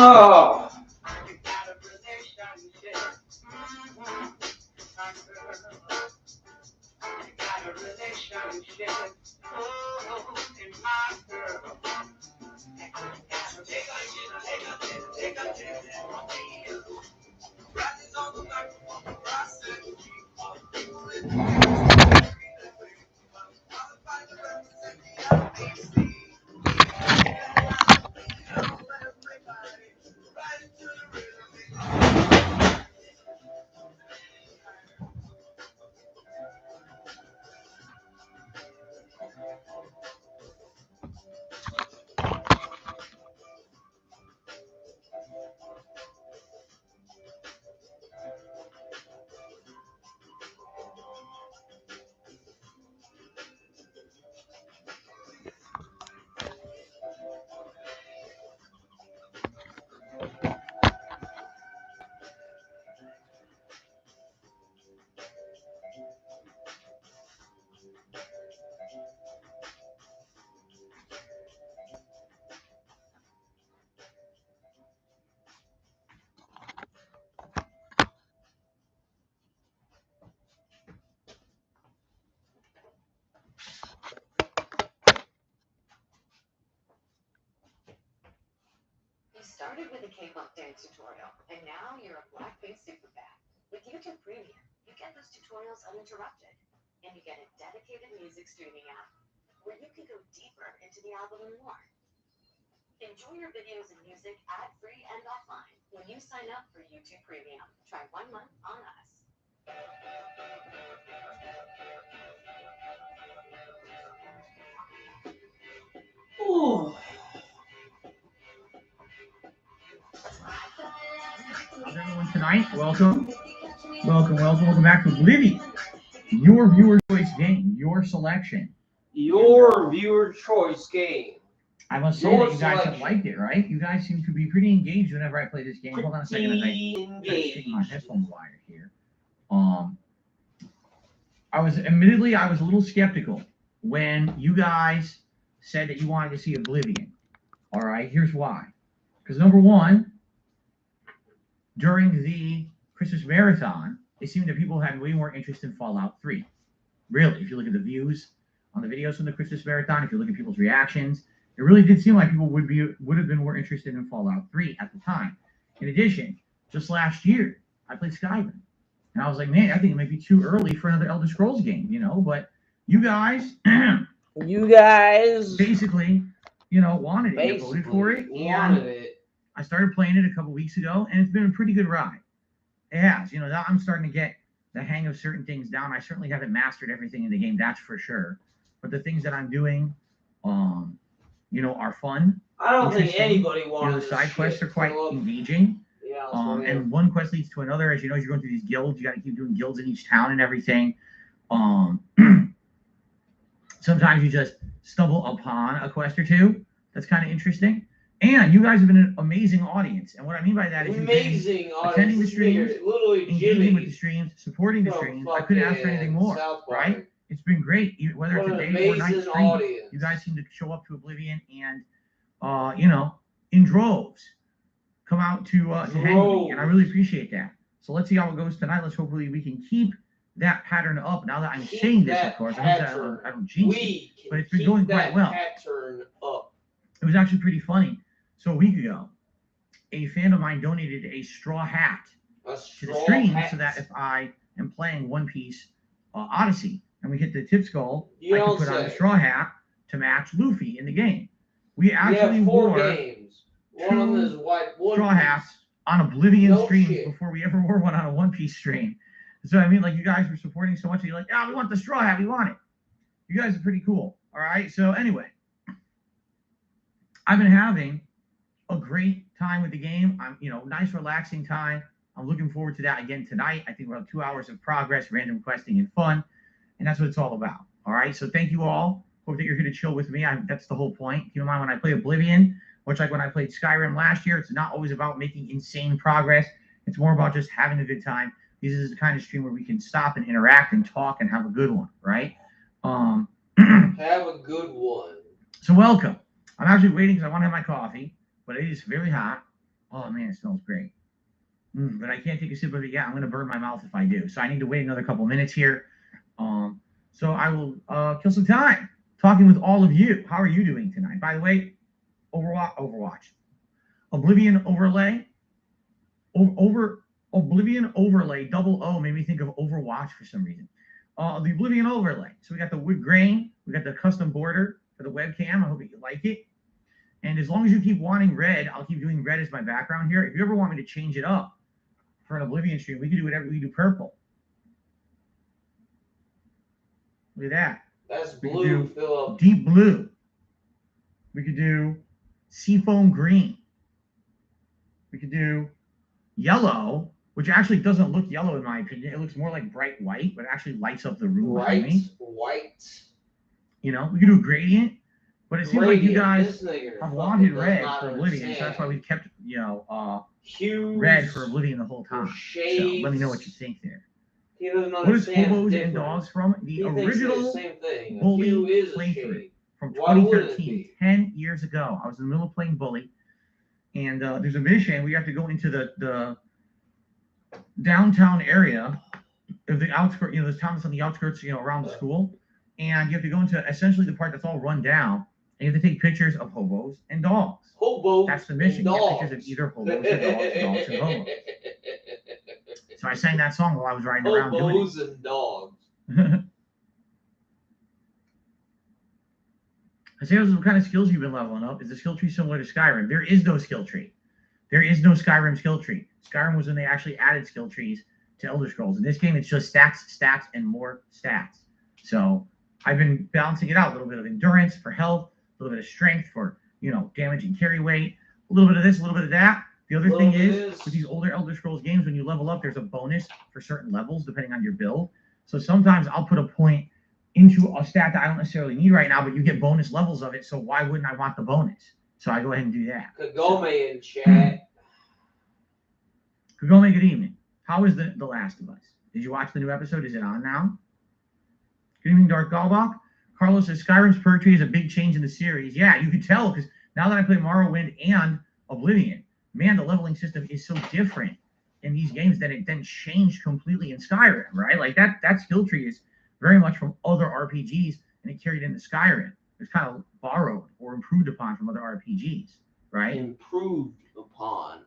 Oh. You started with a K-pop dance tutorial, and now you're a blackface superfan. With YouTube Premium, you get those tutorials uninterrupted, and you get a dedicated music streaming app where you can go deeper into the album and more. Enjoy your videos and music ad-free and offline when you sign up for YouTube Premium. Try 1 month on us. Ooh. How's everyone tonight? Welcome back to Oblivion. Your viewer choice game, your selection. Your viewer choice game. I must say that you guys have liked it, right? You guys seem to be pretty engaged whenever I play this game. Hold on a second as I take my headphone wire here. I was a little skeptical when you guys said that you wanted to see Oblivion. All right, here's why. Because number one, during the Christmas marathon, it seemed that people had way more interest in Fallout 3. Really, if you look at the views on the videos from the Christmas marathon, if you look at people's reactions, it really did seem like people would have been more interested in Fallout 3 at the time. In addition, just last year, I played Skyrim. And I was like, man, I think it might be too early for another Elder Scrolls game, But you guys basically, wanted it. You voted for it. Wanted it. I started playing it a couple weeks ago, and it's been a pretty good ride. It has. Now I'm starting to get the hang of certain things down. I certainly haven't mastered everything in the game, that's for sure. But the things that I'm doing, are fun. I don't think anybody wants the side quests are quite engaging. Yeah, and one quest leads to another. As you know, as you're going through these guilds, you got to keep doing guilds in each town and everything. Sometimes you just stumble upon a quest or two. That's kind of interesting. And you guys have been an amazing audience. And what I mean by that is attending the streams, engaging with the streams, supporting the streams. I couldn't ask for anything more, right? It's been great, whether it's a day or night stream. You guys seem to show up to Oblivion and, in droves, come out to hang with me, and I really appreciate that. So let's see how it goes tonight. Hopefully we can keep that pattern up. Now that I'm saying this, of course, I don't jinx it, but it's been going quite well. It was actually pretty funny. So a week ago, a fan of mine donated a straw hat to the stream so that if I am playing One Piece Odyssey and we hit the tips goal, I can put on a straw hat to match Luffy in the game. We actually wore two straw hats on Oblivion streams before we ever wore one on a One Piece stream. So I mean, you guys were supporting so much, and you're like, we want the straw hat, we want it. You guys are pretty cool. All right. So anyway, I've been having a great time with the game. I'm, nice relaxing time. I'm looking forward to that again tonight. I think we'll have 2 hours of progress, random questing, and fun. And that's what it's all about. All right. So thank you all. Hope that you're here to chill with me. That's the whole point. Keep in mind, when I play Oblivion, much like when I played Skyrim last year, it's not always about making insane progress. It's more about just having a good time. This is the kind of stream where we can stop and interact and talk and have a good one, right? Have a good one. So welcome. I'm actually waiting because I want to have my coffee, but it is very hot. Oh, man, it smells great. But I can't take a sip of it yet. I'm going to burn my mouth if I do. So I need to wait another couple minutes here. So I will kill some time talking with all of you. How are you doing tonight? By the way, Overwatch. Oblivion overlay. Oblivion overlay, double O, made me think of Overwatch for some reason. The Oblivion overlay. So we got the wood grain. We got the custom border for the webcam. I hope that you like it. And as long as you keep wanting red, I'll keep doing red as my background here. If you ever want me to change it up for an Oblivion stream, we can do whatever. We can do purple. Look at that. That's blue, Philip. Deep blue. We could do seafoam green. We could do yellow, which actually doesn't look yellow in my opinion. It looks more like bright white, but it actually lights up the room behind me. White. You know, we could do gradient, but it seems like you guys have wanted red for Oblivion, so that's why we kept, red for Oblivion the whole time. So let me know what you think there. What is Hobos and Dogs from? The original Bully playthrough from 2013, 10 years ago. I was in the middle of playing Bully, and there's a mission where you have to go into the downtown area of the outskirts, the town that's on the outskirts, around the school, and you have to go into essentially the part that's all run down, and you have to take pictures of hobos and dogs. Hobos. That's the mission. You get pictures of either hobos or dogs and hobos. So I sang that song while I was riding around doing it. Hobos and dogs. I say, what kind of skills you've been leveling up? Is the skill tree similar to Skyrim? There is no skill tree. There is no Skyrim skill tree. Skyrim was when they actually added skill trees to Elder Scrolls. In this game, it's just stats, and more stats. So I've been balancing it out. A little bit of endurance for health, a little bit of strength for, damage and carry weight, a little bit of this, a little bit of that. The other thing is, with these older Elder Scrolls games, when you level up, there's a bonus for certain levels depending on your build. So sometimes I'll put a point into a stat that I don't necessarily need right now, but you get bonus levels of it. So why wouldn't I want the bonus? So I go ahead and do that. Kagome in chat. Kagome, good evening. How is the Last of Us? Did you watch the new episode? Is it on now? Good evening, Dark Galbach. Carlos says Skyrim's perk tree is a big change in the series. Yeah, you can tell because now that I play Morrowind and Oblivion, man, the leveling system is so different in these games that it then changed completely in Skyrim, right? Like that skill tree is very much from other RPGs, and it carried into Skyrim. It's kind of borrowed or improved upon from other RPGs, right? Improved upon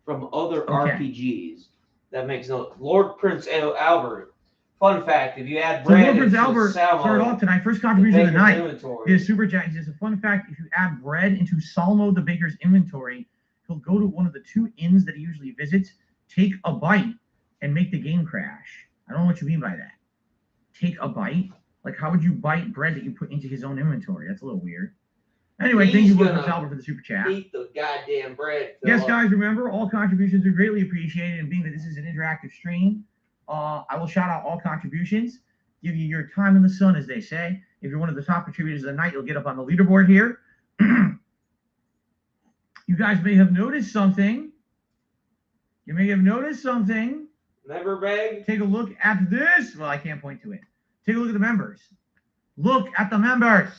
from other RPGs. That makes no. Lord Prince Albert. Fun fact: if you add bread, Lord Prince Albert started off tonight. First contribution of the night. Inventory. Is super chat. He says a fun fact: if you add bread into Salmo the baker's inventory, he'll go to one of the 2 inns that he usually visits, take a bite, and make the game crash. I don't know what you mean by that. Take a bite? Like, how would you bite bread that you put into his own inventory? That's a little weird. Anyway, thank you, Lord Prince Albert, for the super chat. Eat the goddamn bread. Yes, guys, remember, all contributions are greatly appreciated, and being that this is an interactive stream, I will shout out all contributions, give you your time in the sun, as they say. If you're one of the top contributors of the night, you'll get up on the leaderboard here. You guys may have noticed something. Member bag? Take a look at this. Well, I can't point to it. Take a look at the members. Look at the members.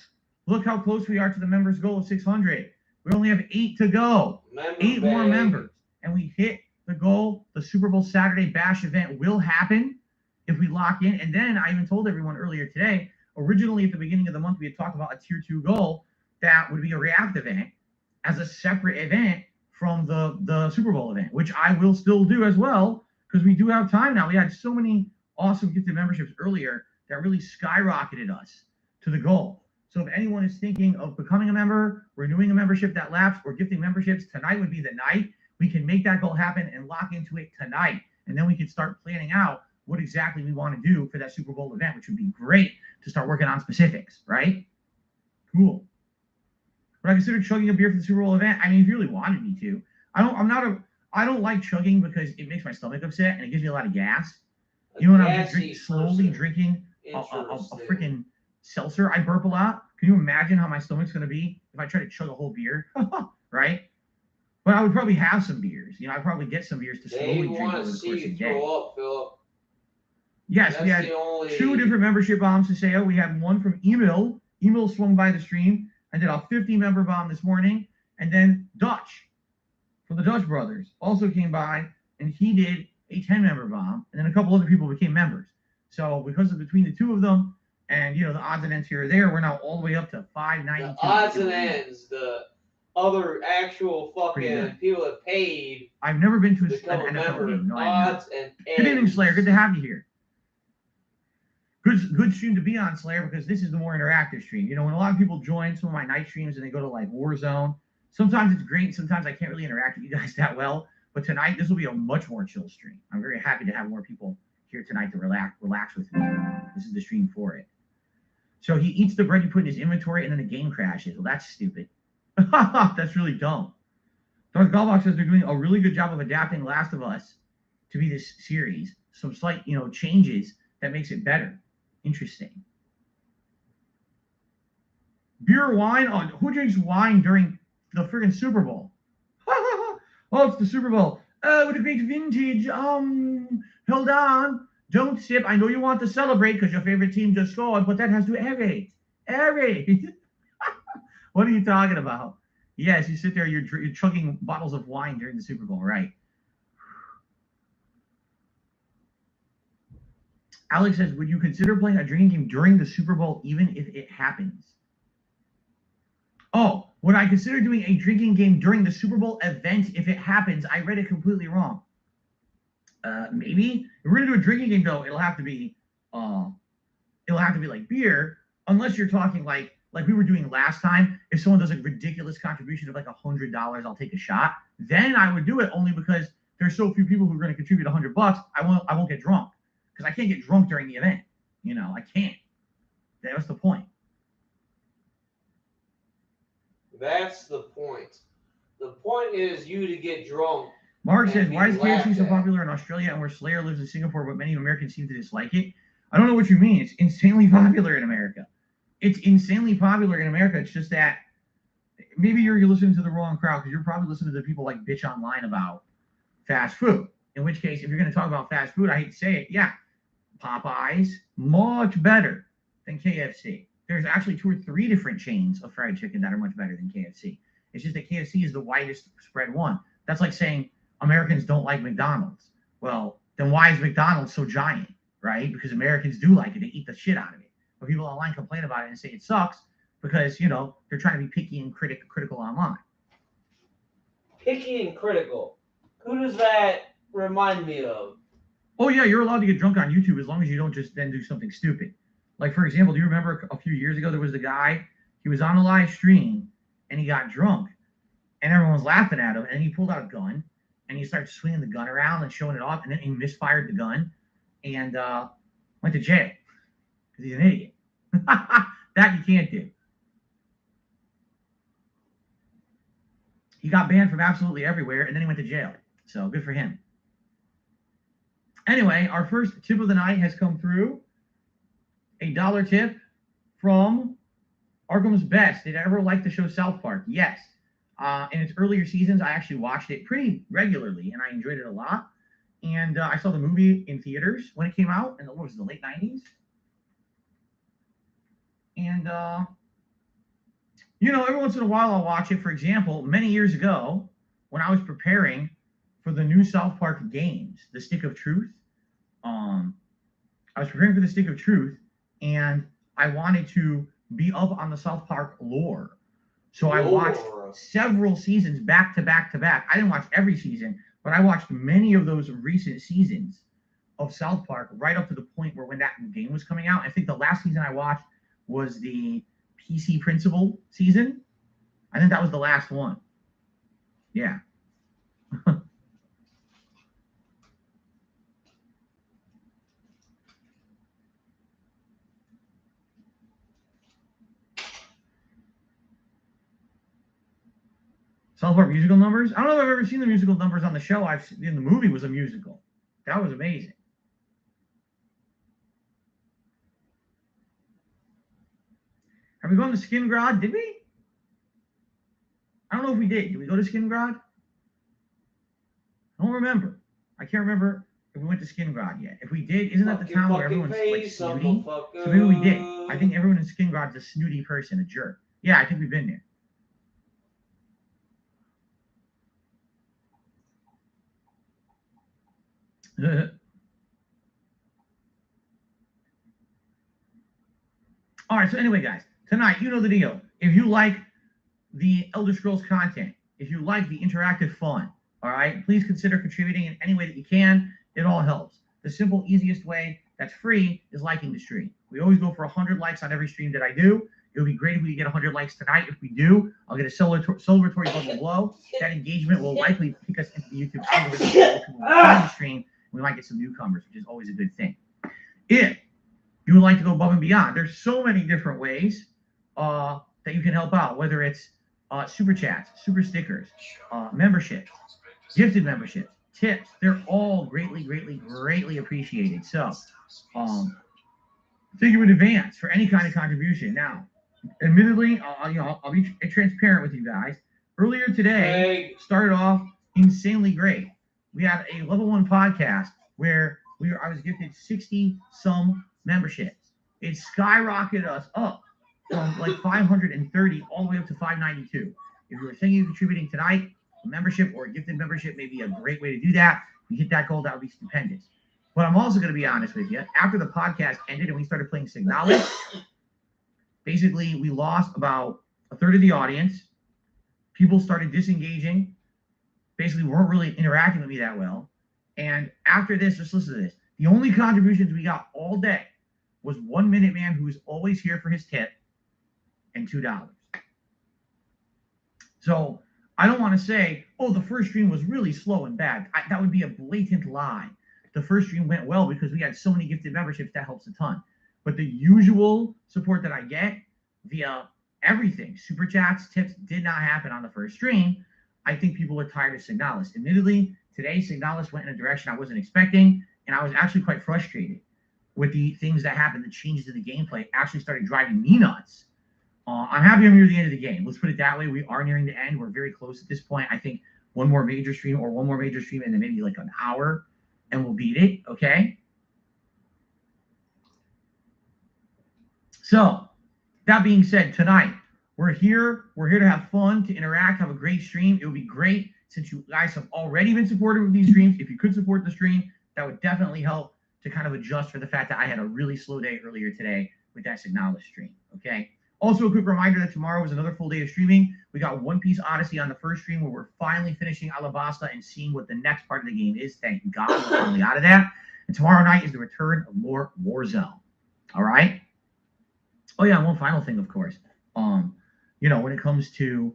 Look how close we are to the members' goal of 600. We only have 8 to go. 8 more members. And we hit the goal. The Super Bowl Saturday Bash event will happen if we lock in. And then I even told everyone earlier today, originally at the beginning of the month, we had talked about a tier 2 goal that would be a React event as a separate event from the Super Bowl event, which I will still do as well because we do have time now. We had so many awesome gifted memberships earlier that really skyrocketed us to the goal. So if anyone is thinking of becoming a member, renewing a membership that lapsed, or gifting memberships, tonight would be the night. We can make that goal happen and lock into it tonight. And then we can start planning out what exactly we want to do for that Super Bowl event, which would be great to start working on specifics, right? Cool. Would I consider chugging a beer for the Super Bowl event? I mean, if you really wanted me to. I'm not I don't like chugging because it makes my stomach upset and it gives me a lot of gas. You know, when I'm just slowly drinking a freaking seltzer, I burp a lot. Can you imagine how my stomach's going to be if I try to chug a whole beer? Right? But I would probably have some beers. You know, I'd probably get some beers to slowly drink over the course of the day. Throw up, Philip. Yes, we had 2 different membership bombs to say. We had one from Emil. Emil swung by the stream. I did a 50-member bomb this morning. And then Dutch from the Dutch Brothers also came by, and he did a 10-member bomb. And then a couple other people became members. So because of between the 2 of them, and, you know, the odds and ends here or there, we're now all the way up to 592. The odds and ends, the other actual fucking people that paid. I've never been to an NFL game. No, odds and ends. Good evening, Slayer. Good to have you here. Good stream to be on, Slayer, because this is the more interactive stream. You know, when a lot of people join some of my night streams and they go to like Warzone, sometimes it's great. Sometimes I can't really interact with you guys that well. But tonight, this will be a much more chill stream. I'm very happy to have more people here tonight to relax with me. This is the stream for it. So he eats the bread you put in his inventory and then the game crashes. Well, that's stupid. That's really dumb. Darth Galbox says they're doing a really good job of adapting Last of Us to be this series. Some slight, you know, changes that makes it better. Interesting. Beer, wine? Oh, who drinks wine during the friggin' Super Bowl? Oh, it's the Super Bowl. With a great vintage. Hold on. Don't sip. I know you want to celebrate because your favorite team just scored, but that has to aerate. Aerate. What are you talking about? Yes, you sit there, you're chugging bottles of wine during the Super Bowl, right? Alex says, would you consider playing a drinking game during the Super Bowl even if it happens? Oh, would I consider doing a drinking game during the Super Bowl event if it happens? I read it completely wrong. Maybe. If we're gonna do a drinking game though, it'll have to be like beer, unless you're talking like we were doing last time. If someone does a ridiculous contribution of like $100, I'll take a shot. Then I would do it only because there's so few people who are going to contribute $100. I won't get drunk because I can't get drunk during the event. You know, I can't. That's the point. That's the point. The point is you to get drunk. Mark says, why is KFC so popular in Australia and where Slayer lives in Singapore, but many Americans seem to dislike it? I don't know what you mean. It's insanely popular in America. It's insanely popular in America. It's just that maybe you're listening to the wrong crowd because you're probably listening to the people like bitch online about fast food. In which case, if you're going to talk about fast food, I hate to say it, yeah, Popeyes, much better than KFC. There's actually 2 or 3 different chains of fried chicken that are much better than KFC. It's just that KFC is the widest spread one. That's like saying Americans don't like McDonald's. Well, then why is McDonald's so giant, right? Because Americans do like it. They eat the shit out of it. But people online complain about it and say it sucks because, you know, they're trying to be picky and critical online. Picky and critical. Who does that remind me of? Oh, yeah, you're allowed to get drunk on YouTube as long as you don't just then do something stupid. Like, for example, do you remember a few years ago there was the guy, he was on a live stream and he got drunk and everyone was laughing at him and he pulled out a gun and he started swinging the gun around and showing it off and then he misfired the gun and went to jail because he's an idiot. That you can't do. He got banned from absolutely everywhere and then he went to jail. So good for him. Anyway, our first tip of the night has come through. A $1 tip from Arkham's Best. Did I ever like the show South Park? Yes. In its earlier seasons, I actually watched it pretty regularly, and I enjoyed it a lot. And I saw the movie in theaters when it came out in the late 90s. And, you know, every once in a while I'll watch it. For example, many years ago, when I was preparing for the new South Park games, The Stick of Truth, I was preparing for The Stick of Truth, and I wanted to be up on the South Park lore. So I watched several seasons back to back to back. I didn't watch every season, but I watched many of those recent seasons of South Park right up to the point where when that game was coming out. I think the last season I watched was the PC Principal season. I think that was the last one. Yeah. South Park musical numbers? I don't know if I've ever seen the musical numbers on the show. I've seen, in the movie was a musical. That was amazing. Have we gone to Skingrad? Did we? I don't know if we did. Did we go to Skingrad? I don't remember. I can't remember if we went to Skingrad yet. If we did, isn't that the town where everyone's like snooty? So maybe we did. I think everyone in Skingrad is a snooty person, a jerk. Yeah, I think we've been there. All right, so anyway, guys, tonight, you know the deal. If you like the Elder Scrolls content, if you like the interactive fun, all right, please consider contributing in any way that you can. It all helps. The simple, easiest way that's free is liking the stream. We always go for 100 likes on every stream that I do. It would be great if we could get 100 likes tonight. If we do, I'll get a celebratory bubble below. That engagement will likely pick us into the YouTube algorithm stream. We might get some newcomers, which is always a good thing. If you would like to go above and beyond, there's so many different ways that you can help out, whether it's super chats, super stickers, membership, gifted memberships, tips. They're all greatly appreciated. So thank you in advance for any kind of contribution. Now, admittedly, I'll be transparent with you guys. Earlier today started off insanely great. We had a level 1 podcast where I was gifted 60 some memberships. It skyrocketed us up from like 530 all the way up to 592. If you were thinking of contributing tonight, a membership or a gifted membership may be a great way to do that. If you hit that goal, that would be stupendous. But I'm also going to be honest with you. After the podcast ended and we started playing Signalis, basically we lost about a third of the audience. People started disengaging. Basically weren't really interacting with me that well. And after this, just listen to this. The only contributions we got all day was 1 Minute Man, who is always here for his tip, and $2. So I don't want to say, oh, the first stream was really slow and bad. That would be a blatant lie. The first stream went well because we had so many gifted memberships. That helps a ton. But the usual support that I get via everything, super chats, tips, did not happen on the first stream. I think people are tired of Signalis. Admittedly, today Signalis went in a direction I wasn't expecting, and I was actually quite frustrated with the things that happened. The changes in the gameplay actually started driving me nuts. I'm happy I'm near the end of the game. Let's put it that way. We are nearing the end. We're very close at this point. I think one more major stream and then maybe like an hour, and we'll beat it, okay? So, that being said, tonight, we're here. We're here to have fun, to interact, have a great stream. It would be great since you guys have already been supportive of these streams. If you could support the stream, that would definitely help to kind of adjust for the fact that I had a really slow day earlier today with that Signalis stream, okay? Also, a quick reminder that tomorrow is another full day of streaming. We got One Piece Odyssey on the first stream where we're finally finishing Alabasta and seeing what the next part of the game is. Thank God we're finally out of that. And tomorrow night is the return of more Warzone. All right? Oh, yeah, and one final thing, of course. When it comes to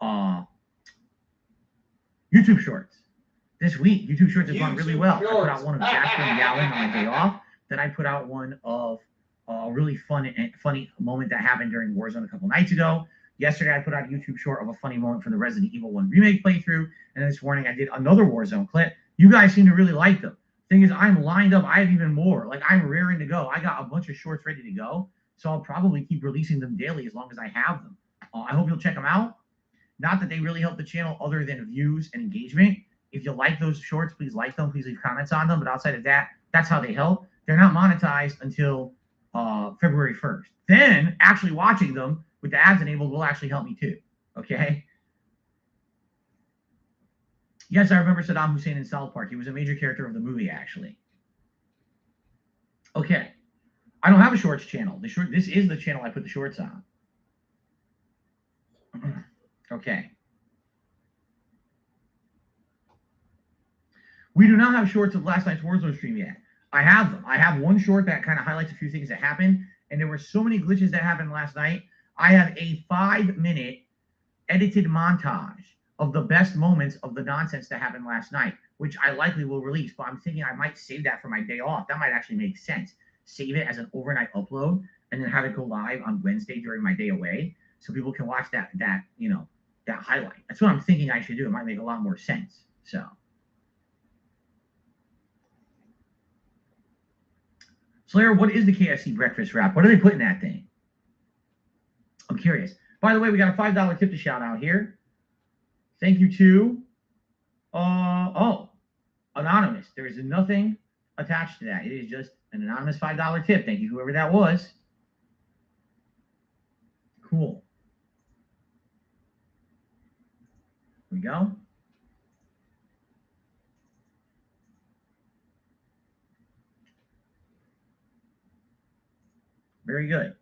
YouTube Shorts. This week, YouTube Shorts has gone really well. I put out one of Jasper and yowling on my day off. Then I put out one of a really funny moment that happened during Warzone a couple nights ago. Yesterday, I put out a YouTube short of a funny moment from the Resident Evil 1 remake playthrough. And this morning, I did another Warzone clip. You guys seem to really like them. Thing is, I'm lined up. I have even more. Like, I'm raring to go. I got a bunch of shorts ready to go. So I'll probably keep releasing them daily as long as I have them. I hope you'll check them out. Not that they really help the channel other than views and engagement. If you like those shorts, please like them. Please leave comments on them. But outside of that, that's how they help. They're not monetized until February 1st. Then actually watching them with the ads enabled will actually help me too. Okay? Yes, I remember Saddam Hussein in South Park. He was a major character of the movie, actually. Okay. I don't have a shorts channel. This is the channel I put the shorts on. Okay. We do not have shorts of last night's Warzone stream yet. I have them. I have one short that kind of highlights a few things that happened, and there were so many glitches that happened last night. I have a 5-minute edited montage of the best moments of the nonsense that happened last night, which I likely will release, but I'm thinking I might save that for my day off. That might actually make sense. Save it as an overnight upload and then have it go live on Wednesday during my day away so people can watch that that highlight. That's what I'm thinking I should do. It might make a lot more sense. So. Slayer, what is the KFC breakfast wrap? What do they put in that thing? I'm curious. By the way, we got a $5 tip to shout out here. Thank you to, Anonymous. There is nothing attached to that. It is just an anonymous $5 tip. Thank you, whoever that was. Cool. Here we go. Very good.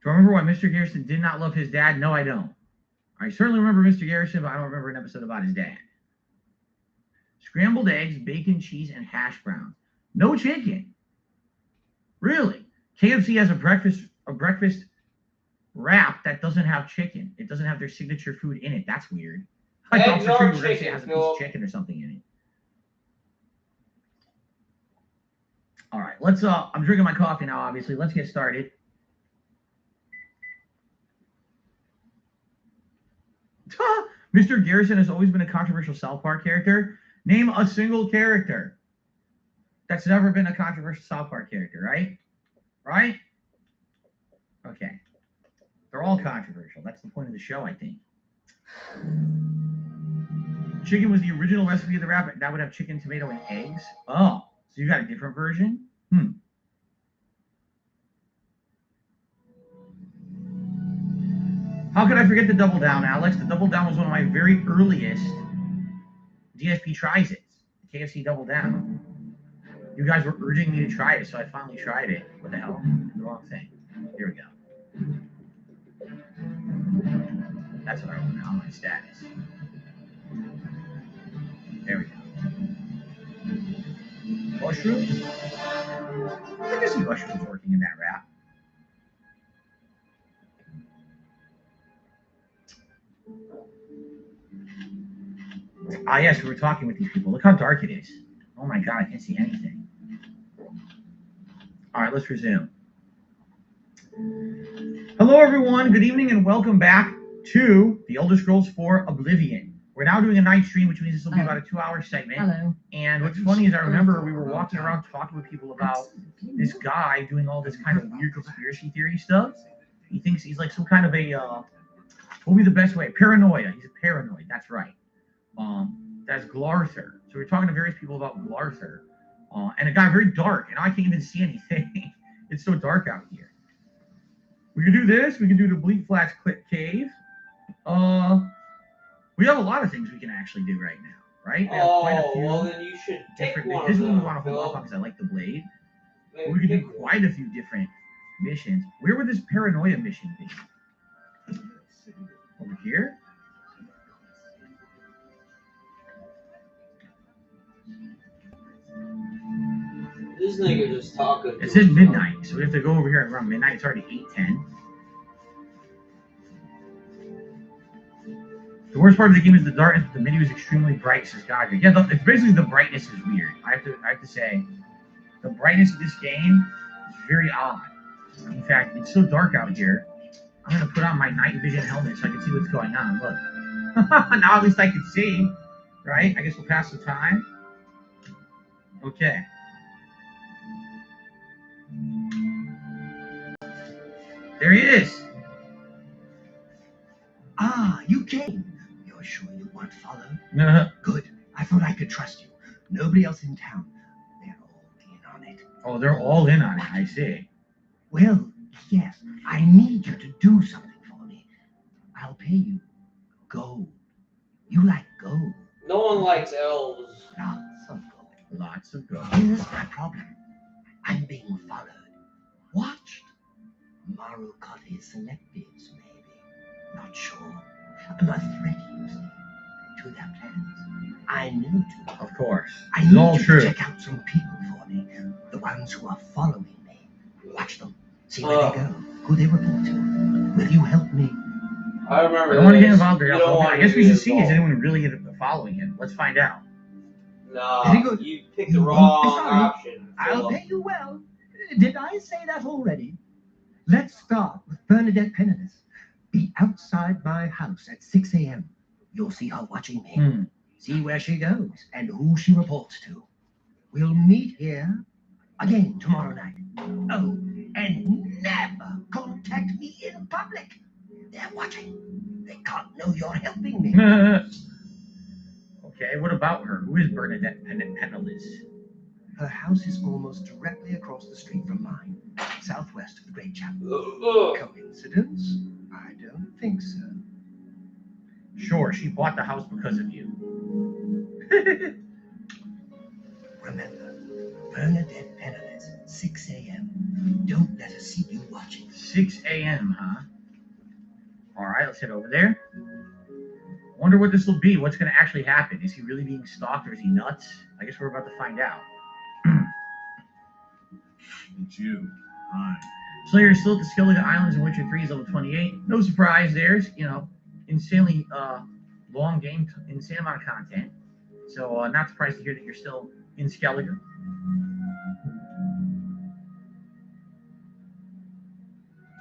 Do I remember why Mr. Garrison did not love his dad? No, I don't. I certainly remember Mr. Garrison, but I don't remember an episode about his dad. Scrambled eggs, bacon, cheese, and hash browns. No chicken. Really? KFC has a breakfast wrap that doesn't have chicken. It doesn't have their signature food in it. That's weird. I thought for sure you were going to say it has a piece of chicken or something in it. All right, let's I'm drinking my coffee now, obviously. Let's get started. Mr. Garrison has always been a controversial South Park character. Name a single character that's never been a controversial South Park character, right? Right? Okay. They're all controversial. That's the point of the show, I think. Chicken was the original recipe of the wrap. That would have chicken, tomato, and eggs. Oh, so you got a different version? How could I forget the Double Down, Alex? The Double Down was one of my very earliest DSP tries-its. The KFC Double Down. You guys were urging me to try it, so I finally tried it. What the hell? The wrong thing. Here we go. That's what I want now, my status. There we go. Mushrooms? I can see mushrooms working in that wrap. Ah, yes, we were talking with these people. Look how dark it is. Oh my god, I can't see anything. All right, let's resume. Hello, everyone. Good evening and welcome back to The Elder Scrolls 4 Oblivion. We're now doing a night stream, which means this will be about a 2-hour segment. Hello. And what's funny is I remember we were walking around talking with people about this guy doing all this kind of weird conspiracy theory stuff. He thinks he's like some kind of a, what would be the best way? Paranoia. He's a paranoid. That's right. That's Glarther. So we're talking to various people about Glarther. And it got very dark, and I can't even see anything. It's so dark out here. We can do this. We can do the Bleak Flats Cave. We have a lot of things we can actually do right now, right? We have quite a few well then you should take one. This one we want to hold off on because I like the blade. We could do quite a few different missions. Where would this paranoia mission be? Over here? This nigga just talking. It said midnight, so we have to go over here around midnight. It's already 8:10. The worst part of the game is the darkness, but the menu is extremely bright, says Godric. Yeah, it's basically the brightness is weird. I have to say, the brightness of this game is very odd. In fact, it's so dark out here. I'm gonna put on my night vision helmet so I can see what's going on. Look, now at least I can see. Right? I guess we'll pass the time. Okay. There he is. Ah, you came. You're sure you weren't followed? Uh-huh. Good. I thought I could trust you. Nobody else in town. They're all in on it. Oh, they're all in on it. I see. Well, yes. I need you to do something for me. I'll pay you gold. You like gold. No one likes elves. Lots of gold. Lots of gold. Here's my problem. I'm being followed. Watched. Moral Cotty selectives, maybe. Not sure. A threat, you see, to their plans. I knew to. Of course. I It's need all you true. to check out some people for me. The ones who are following me. Watch them. See where they go. Who they report to. Will you help me? I remember. I don't want to get involved You there. don't want I guess to we get should see is involved. anyone really following him. Let's find out. No, Very good. you picked the wrong Sorry. option. I'll Philip. pay you well. Did I say that already? Let's start with Bernadette Penniless. Be outside my house at 6 a.m. You'll see her watching me. See where she goes and who she reports to. We'll meet here again tomorrow night. Oh, and never contact me in public. They're watching. They can't know you're helping me. Okay, what about her? Who is Bernadette Penniless? Her house is almost directly across the street from mine, southwest of the Great Chapel. Coincidence? I don't think so. Sure, she bought the house because of you. Remember, Bernadette Penniless, 6 a.m. Don't let her see you watching. 6 a.m., huh? All right, let's head over there. I wonder what this will be. What's going to actually happen? Is he really being stalked or is he nuts? I guess we're about to find out. It's you. Hi. Slayer is still at the Skellige Islands in Witcher 3 is level 28. No surprise, there's, insanely long game, insane amount of content. So not surprised to hear that you're still in Skellige.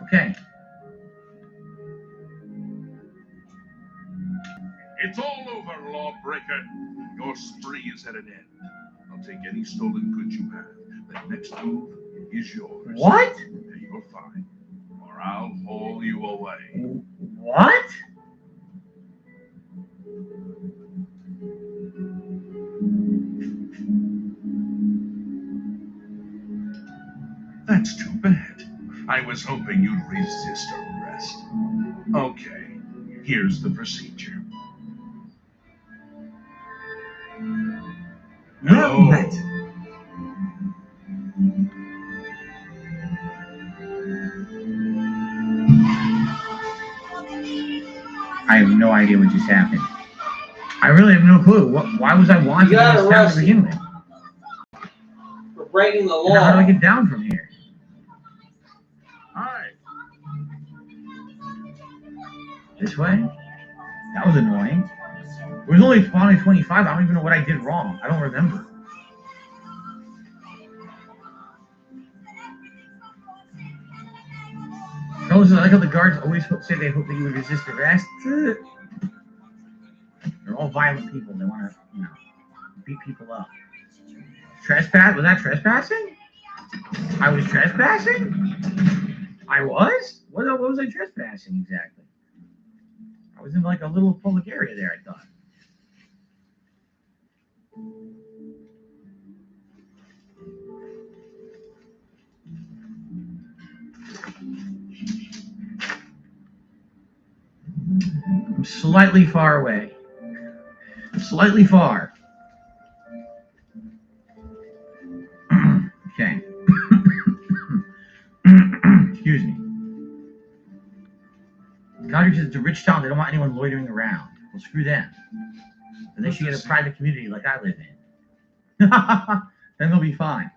Okay. It's all over, lawbreaker. Your spree is at an end. I'll take any stolen goods you have. The next move is yours. What? And you're fine, or I'll haul you away. What? That's too bad. I was hoping you'd resist arrest. Okay, here's the procedure. Now that I have no idea what just happened. I really have no clue. Why was I wanted You got this town to begin with? For breaking the law. Now, how do I get down from here? Hi. This way? That was annoying. It was only spawning 25. I don't even know what I did wrong. I don't remember. Notice I like how the guards always say they hope that you would resist arrest. They're all violent people. They want to, beat people up. Trespass? Was that trespassing? I was trespassing? I was? What was I trespassing exactly? I was in like a little public area there, I thought. I'm slightly far away. Slightly far. Okay. Excuse me. Congress is a rich town. They don't want anyone loitering around. Well, screw them. And they should get a private community like I live in. Then they'll be fine.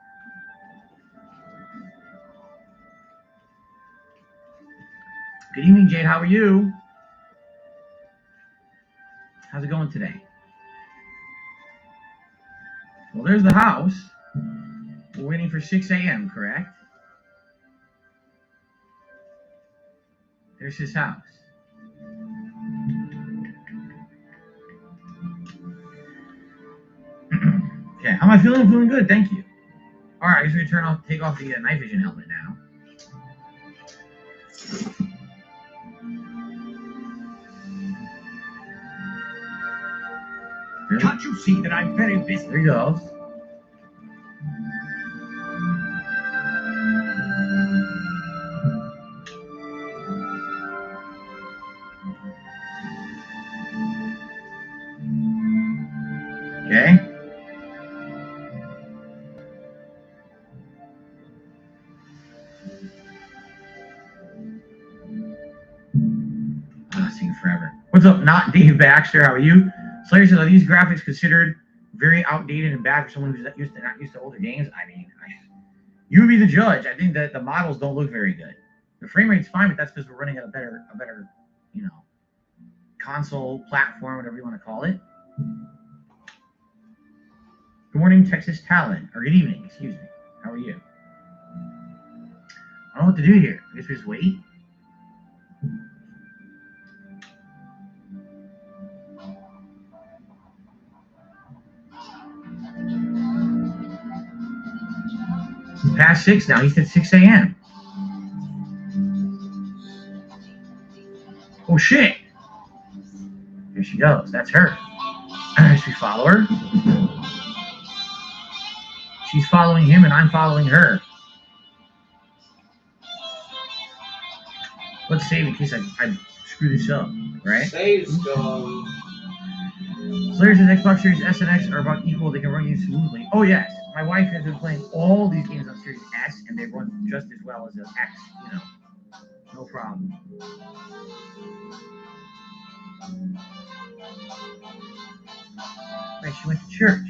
Good evening, Jade. How are you? How's it going today? Well, there's the house. We're waiting for 6 a.m., correct? There's his house. Okay, how am I feeling? I'm feeling good, thank you. All right, I guess we can take off the night vision helmet now. Really? can't you see that I'm very busy? There he goes. Okay. It's taking forever. What's up, not Dave Baxter? How are you? Slayer says, are these graphics considered very outdated and bad for someone who's not used to older games? I mean, you would be the judge. I think that the models don't look very good. The frame rate's fine, but that's because we're running at a better, console platform, whatever you want to call it. Good morning, Texas Talent, or good evening, excuse me. How are you? I don't know what to do here. I guess we just wait. It's past 6 now. He said 6 a.m. Oh, shit. Here she goes. That's her. Should we follow her? She's following him, and I'm following her. Let's save in case I screw this up, right? Save's gone. Players in Xbox Series S and X are about equal. They can run games smoothly. Oh, yes. My wife has been playing all these games on Series S, and they run just as well as an X, you know. No problem. Right, she went to church.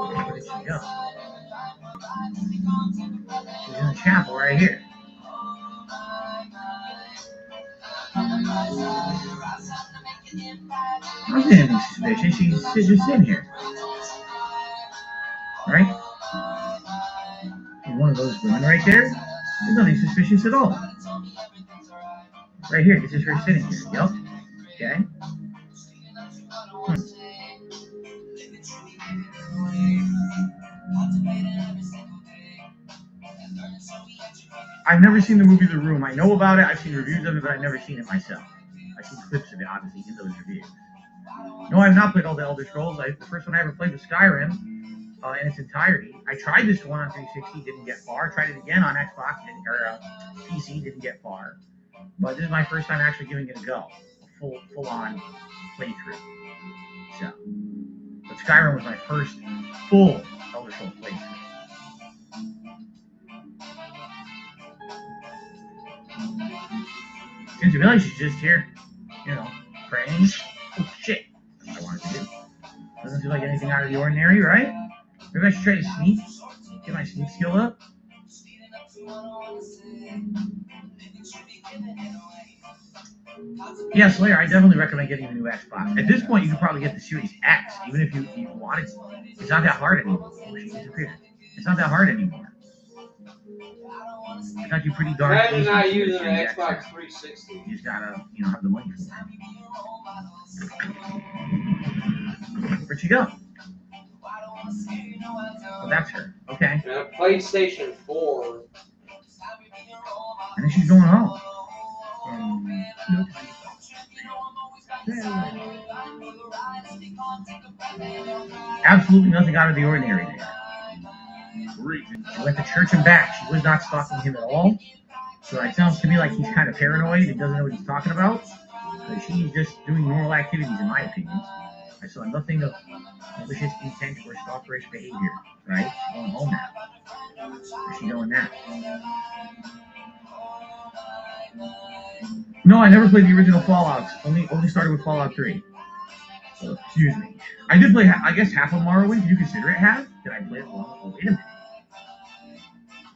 Where did she go? She's in the chapel right here. I don't see anything suspicious. She's just sitting here. Right? In one of those women right there. There's nothing suspicious at all. Right here. This is her sitting here. Yep. Okay. I've never seen the movie The Room. I know about it. I've seen reviews of it, but I've never seen it myself. I've seen clips of it, obviously, in those reviews. No, I've not played all the Elder Scrolls. The first one I ever played was Skyrim in its entirety. I tried this one on 360, didn't get far. Tried it again on Xbox or PC, didn't get far. But this is my first time actually giving it a go, a full-on playthrough. So, but Skyrim was my first full Elder Scrolls playthrough. Didn't realize she's just here, you know, praying. Oh shit! That's what I wanted to do. Doesn't feel like anything out of the ordinary, right? Maybe I should try to sneak. Get my sneak skill up. Yeah, Slayer, I definitely recommend getting the new Xbox. At this point, you could probably get the Series X, even if you wanted to. It's not that hard anymore. It's not that hard anymore. It's actually pretty darn easy. Imagine not using an Xbox 360. You just gotta, you know, have the money for it. Where'd she go? Oh, that's her. Okay. And a PlayStation 4. And then she's going home. Absolutely nothing out of the ordinary there. She went to church and back. She was not stalking him at all. So it sounds to me like he's kind of paranoid and doesn't know what he's talking about. So she's just doing normal activities, in my opinion. I saw nothing of malicious intent or stalkerish behavior. Right? She's going home now. Where's she going now? No, I never played the original Fallouts. Only started with Fallout 3. So, excuse me. I did play, I guess, half of Morrowind. Did you consider it half? Did I play it long? Oh, wait a minute.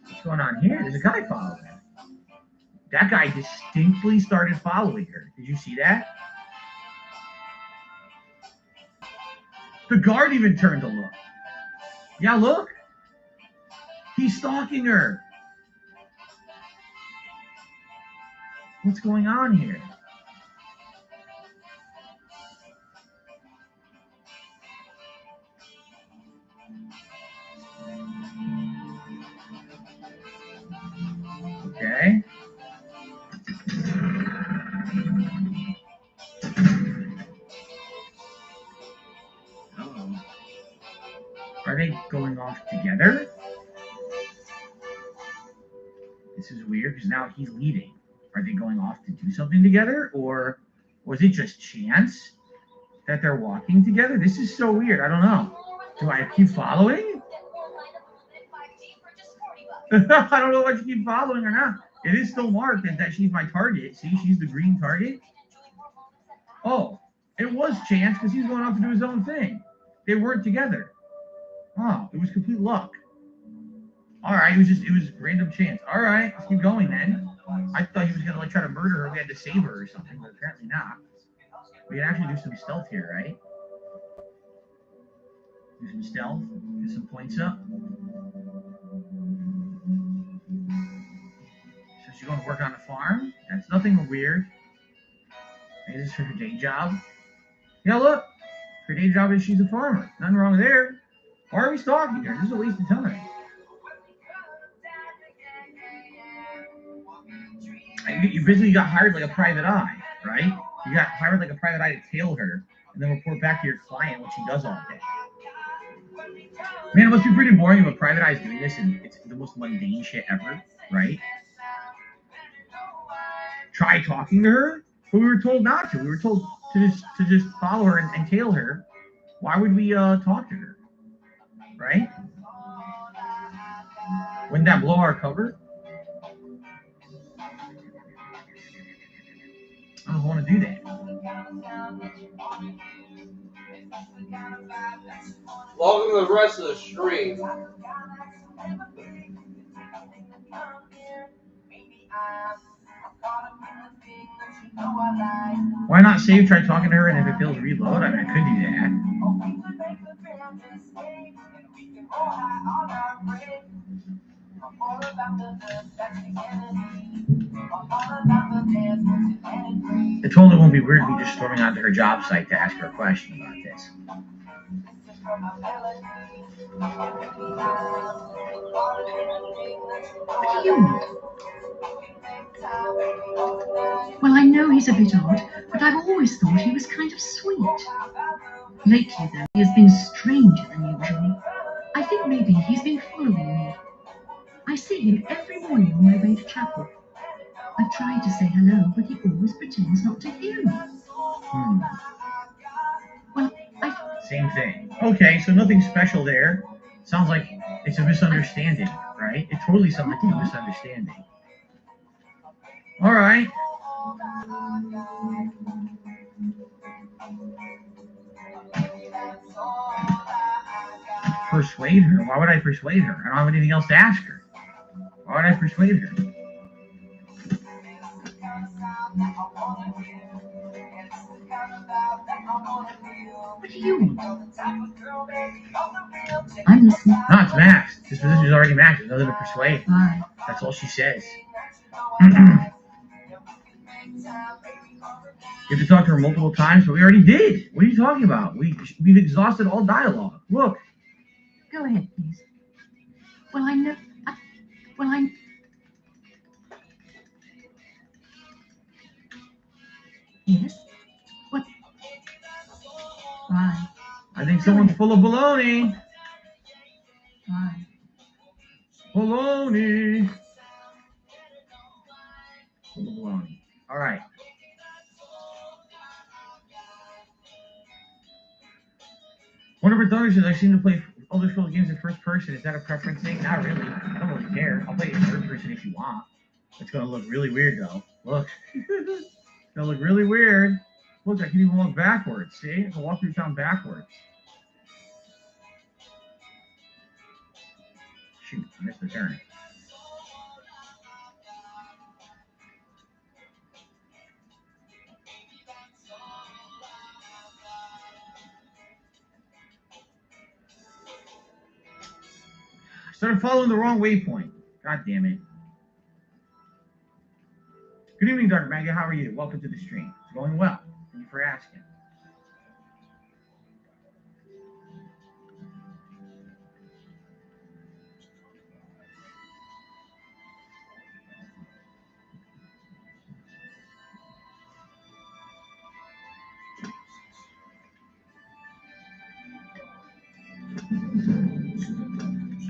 What's going on here? There's a guy following her. That guy distinctly started following her. Did you see that? The guard even turned to look. Yeah, look. He's stalking her. What's going on here? Okay. Are they going off together? This is weird because now he's leading. Are they going off to do something together? Or was it just chance that they're walking together? This is so weird. I don't know. Do I keep following? I don't know if I should keep following or not. It is still marked that she's my target. See, she's the green target. Oh, it was chance because he's going off to do his own thing. They weren't together. Oh, it was complete luck. All right, it was random chance. All right, let's keep going then. I thought he was gonna try to murder her. We had to save her or something, but apparently not. We can actually do some stealth here, right? Do some stealth, get some points up. So she's going to work on the farm. That's nothing weird. Maybe this is her day job. Yeah, look. Her day job is she's a farmer. Nothing wrong there. Why are we stalking her? This is a waste of time. You basically got hired like a private eye, right? You got hired like a private eye to tail her and then report back to your client what she does all day. Man, it must be pretty boring if a private eye is doing this and it's the most mundane shit ever, right? Try talking to her, but we were told not to. We were told to just follow her and tail her. Why would we talk to her, right? Wouldn't that blow our cover? I don't want to do that. Welcome to the rest of the stream. Why not save, try talking to her, and if it fails, reload? I mean, I could do that. It totally won't be weird me just storming onto her job site to ask her a question about this. What do you want? Well, I know he's a bit odd, but I've always thought he was kind of sweet. Lately, though, he has been stranger than usual. I think maybe he's been following me. I see him every morning on my way to chapel. I try to say hello, but he always pretends not to hear me. Well, Same thing. Okay, so nothing special there. Sounds like it's a misunderstanding, right? It totally sounds like a misunderstanding. All right. Persuade her? Why would I persuade her? I don't have anything else to ask her. Why would I persuade her? What do you want? I'm listening. No, it's maxed. This position is already maxed. There's nothing to persuade. Why? That's all she says. You have to talk to her multiple times, but we already did. What are you talking about? We've exhausted all dialogue. Look. Go ahead, please. Well, I know. Yes? What? Why? I think someone's full of baloney. Why? Baloney. Full of baloney. All right. One of her daughters says I seem to play Elder Scrolls games in first person. Is that a preference thing? Not really. I don't really care. I'll play it in third person if you want. It's going to look really weird, though. Look. It's going to look really weird. Look, I can even walk backwards. See? I can walk through town backwards. Shoot, I missed the turn. I started following the wrong waypoint. God damn it. Good evening, Dr. Maggie. How are you? Welcome to the stream. It's going well. Thank you for asking.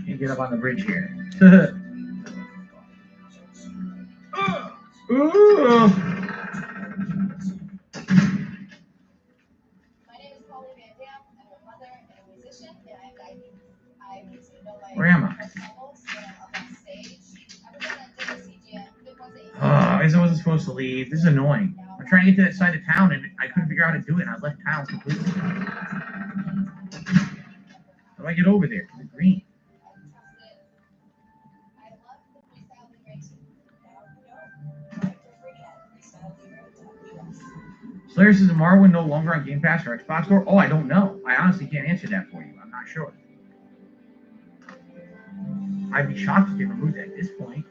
Can't get up on the bridge here. Ooh. Where am I? Oh, I guess I wasn't supposed to leave. This is annoying. I'm trying to get to that side of town and I couldn't figure out how to do it. And I left town completely. How do I get over there to the green? Slayer says Morrowind no longer on Game Pass or Xbox Store? Oh, I don't know. I honestly can't answer that for you. I'm not sure. I'd be shocked if they removed it at this point.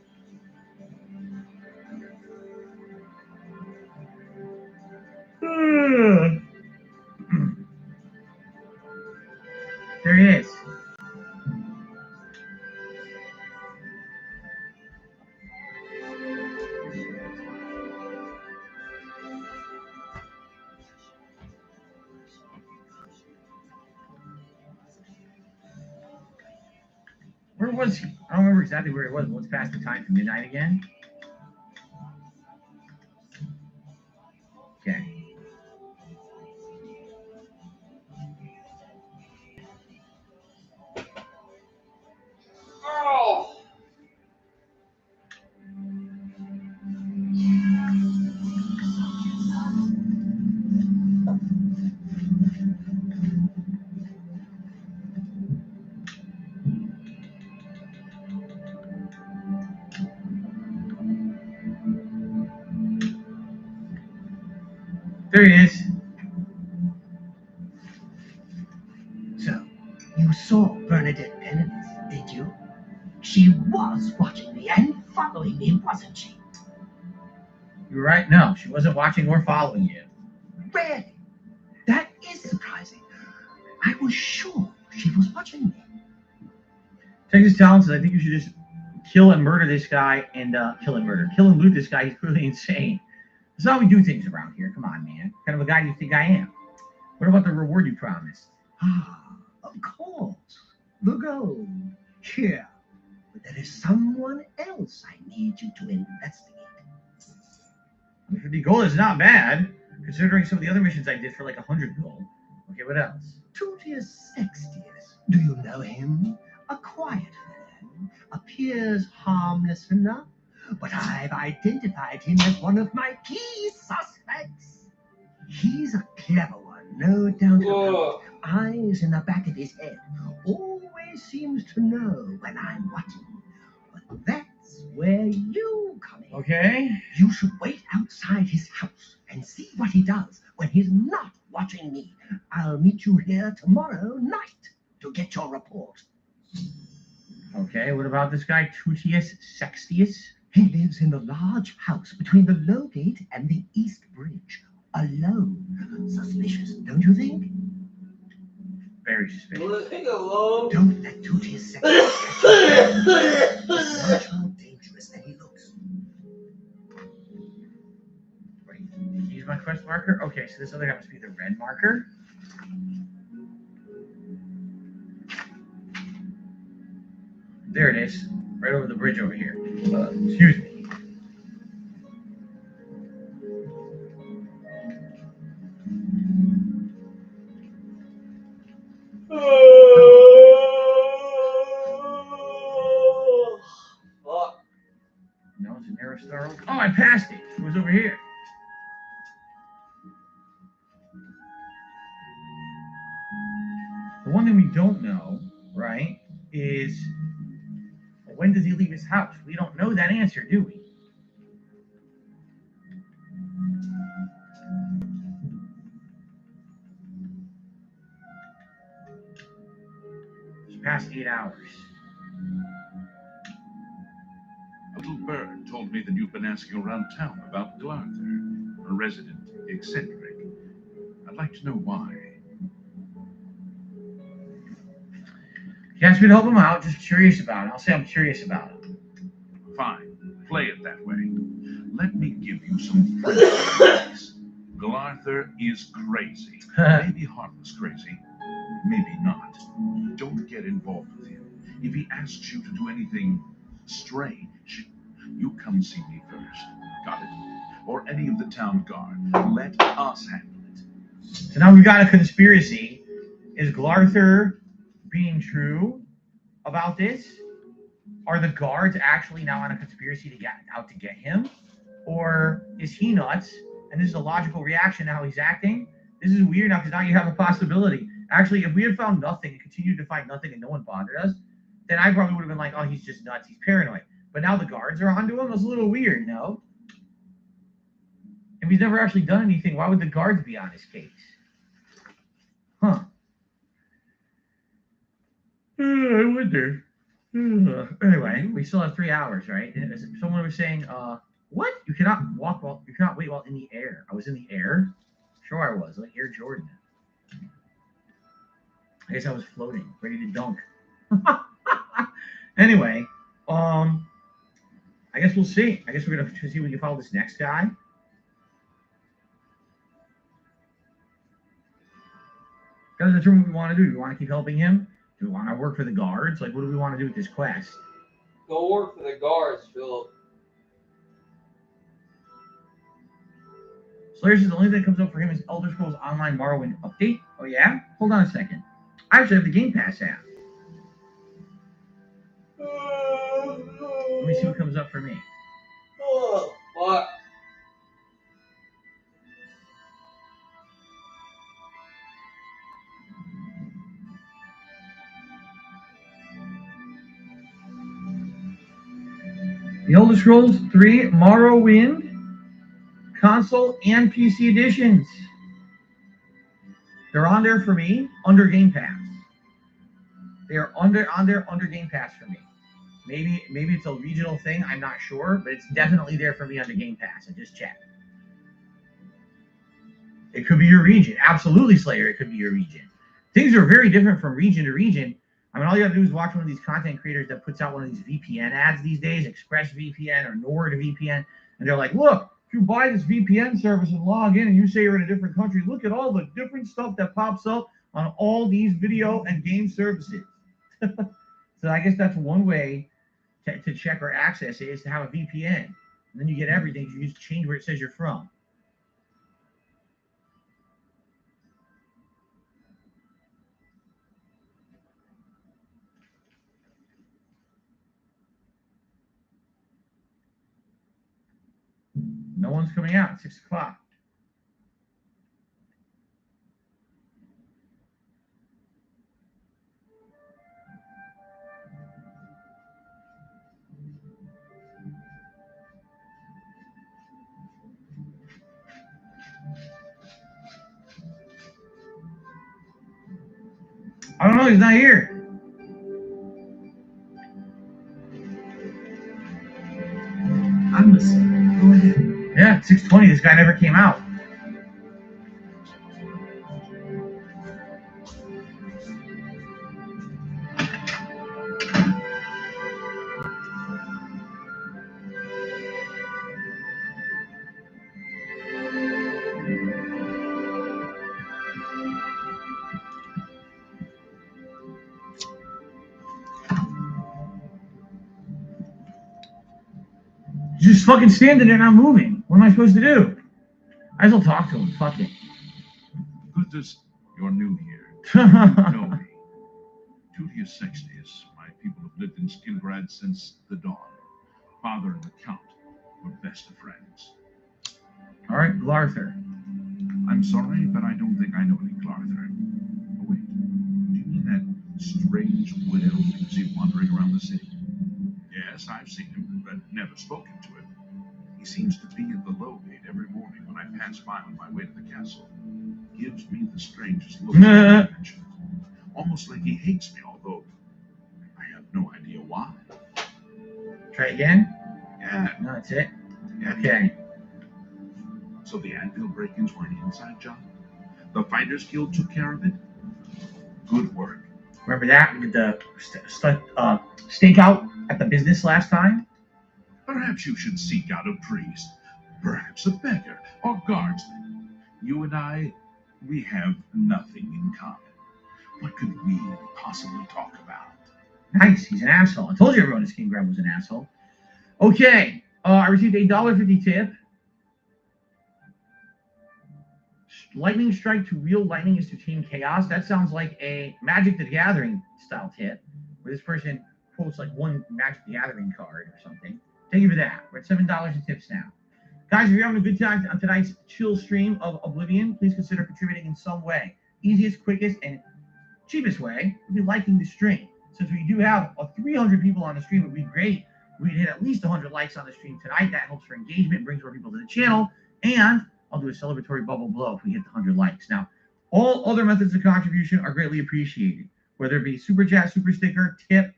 There he is. Where was he? I don't remember exactly where he was. Let's pass the time for midnight again. Okay. Oh. There he is. So, you saw Bernadette Pennant, did you? She was watching me and following me, wasn't she? You're right. No, she wasn't watching or following you. Really? That is surprising. I was sure she was watching me. Texas Talent says, I think you should just kill and murder this guy and kill and loot this guy. He's clearly insane. That's how we do things around here. Come on, man. What kind of a guy do you think I am? What about the reward you promised? Ah, of course. The gold. Here. But there is someone else I need you to investigate. 50 gold is not bad, considering some of the other missions I did for like 100 gold. Okay, what else? Tutius Sextius. Do you know him? A quiet fellow. Appears harmless enough. But I've identified him as one of my key suspects. He's a clever one, no doubt about it. Eyes in the back of his head. Always seems to know when I'm watching. But that's where you come in. Okay. You should wait outside his house and see what he does when he's not watching me. I'll meet you here tomorrow night to get your report. Okay, what about this guy, Tutius Sextius? He lives in the large house between the Low Gate and the East Bridge, alone. Suspicious, don't you think? Very suspicious. Don't let Tutius Sextius much more dangerous than he looks. Wait, use my quest marker? Okay, so this other guy must be the red marker. There it is, right over the bridge over here. Excuse me. No, it's a narrow star. Oh, I passed it. It was over here. The one thing we don't know, right, is when does he leave his house? We don't know that answer, do we? It's past 8 hours. A little bird told me that you've been asking around town about Glarther, a resident eccentric. I'd like to know why. He asked me to help him out, just curious about it. I'll say I'm curious about it. Fine, play it that way. Let me give you some advice. Glarther is crazy. Maybe harmless crazy, maybe not. Don't get involved with him. If he asks you to do anything strange, you come see me first. Got it? Or any of the town guard. Let us handle it. So now we've got a conspiracy. Is Glarther being true about this? Are the guards actually now on a conspiracy to get out to get him? Or is he nuts? And this is a logical reaction to how he's acting. This is weird now because now you have a possibility. Actually, if we had found nothing and continued to find nothing and no one bothered us, then I probably would have been like, oh, he's just nuts. He's paranoid. But now the guards are onto him. It's a little weird, no? If he's never actually done anything, why would the guards be on his case? Huh. I wonder. Anyway, we still have 3 hours, right? Someone was saying, what? You cannot wait while in the air. I was in the air? Sure I was, like Air Jordan. I guess I was floating, ready to dunk. Anyway, I guess we'll see. I guess we're gonna see if we can follow this next guy. Gotta determine what we want to do. Do we want to keep helping him? Do we want to work for the guards? Like, what do we want to do with this quest? Go work for the guards, Philip. Slayer says the only thing that comes up for him is Elder Scrolls Online Morrowind update. Oh, yeah? Hold on a second. I actually have the Game Pass app. Let me see what comes up for me. Oh, fuck. The Elder Scrolls 3 Morrowind console and PC editions. They're on there for me under Game Pass. They are on there under Game Pass for me. Maybe it's a regional thing. I'm not sure, but it's definitely there for me under Game Pass. I just checked. It could be your region. Absolutely, Slayer. It could be your region. Things are very different from region to region. I mean, all you got to do is watch one of these content creators that puts out one of these VPN ads these days, ExpressVPN or NordVPN, and they're like, look, if you buy this VPN service and log in and you say you're in a different country, look at all the different stuff that pops up on all these video and game services. So I guess that's one way to check or access it, is to have a VPN. And then you get everything. You just change where it says you're from. No one's coming out at 6 o'clock. I don't know. He's not here. I'm listening. Go ahead. Yeah, 6:20. This guy never came out. Just fucking standing there, not moving. What am I supposed to do? I will talk to him. Fuck it. Goodness, you're new here. You know me. Tutius Sextius, my people have lived in Skilgrad since the dawn. Father and the Count were best of friends. All right, Glarther. I'm sorry, but I don't think I know any Glarther. Oh, wait. Do you mean that strange wood elf you see wandering around the city? Yes, I've seen him, but never spoken to him. He seems to be at the low gate every morning when I pass by on my way to the castle. Gives me the strangest look. Almost like he hates me, although I have no idea why. Try again? Yeah. No, that's it. Okay. So the anvil break-ins were an inside job? The Fighters Guild took care of it? Good work. Remember that? We did the stakeout at the business last time? Perhaps you should seek out a priest, perhaps a beggar, or guardsman. You and I, we have nothing in common. What could we possibly talk about? Nice, he's an asshole. I told you everyone in King Grab was an asshole. Okay, I received a $1.50 tip. Lightning strike to wield lightning is to tame chaos. That sounds like a Magic the Gathering style tip, where this person quotes like one Magic the Gathering card or something. Thank you for that. We're at $7 in tips now. Guys, if you're having a good time on tonight's chill stream of Oblivion, please consider contributing in some way. Easiest, quickest, and cheapest way would be liking the stream. Since we do have 300 people on the stream, it would be great if we could hit at least 100 likes on the stream tonight. That helps for engagement, brings more people to the channel, and I'll do a celebratory bubble blow if we hit the 100 likes. Now, all other methods of contribution are greatly appreciated, whether it be super chat, super sticker, tip,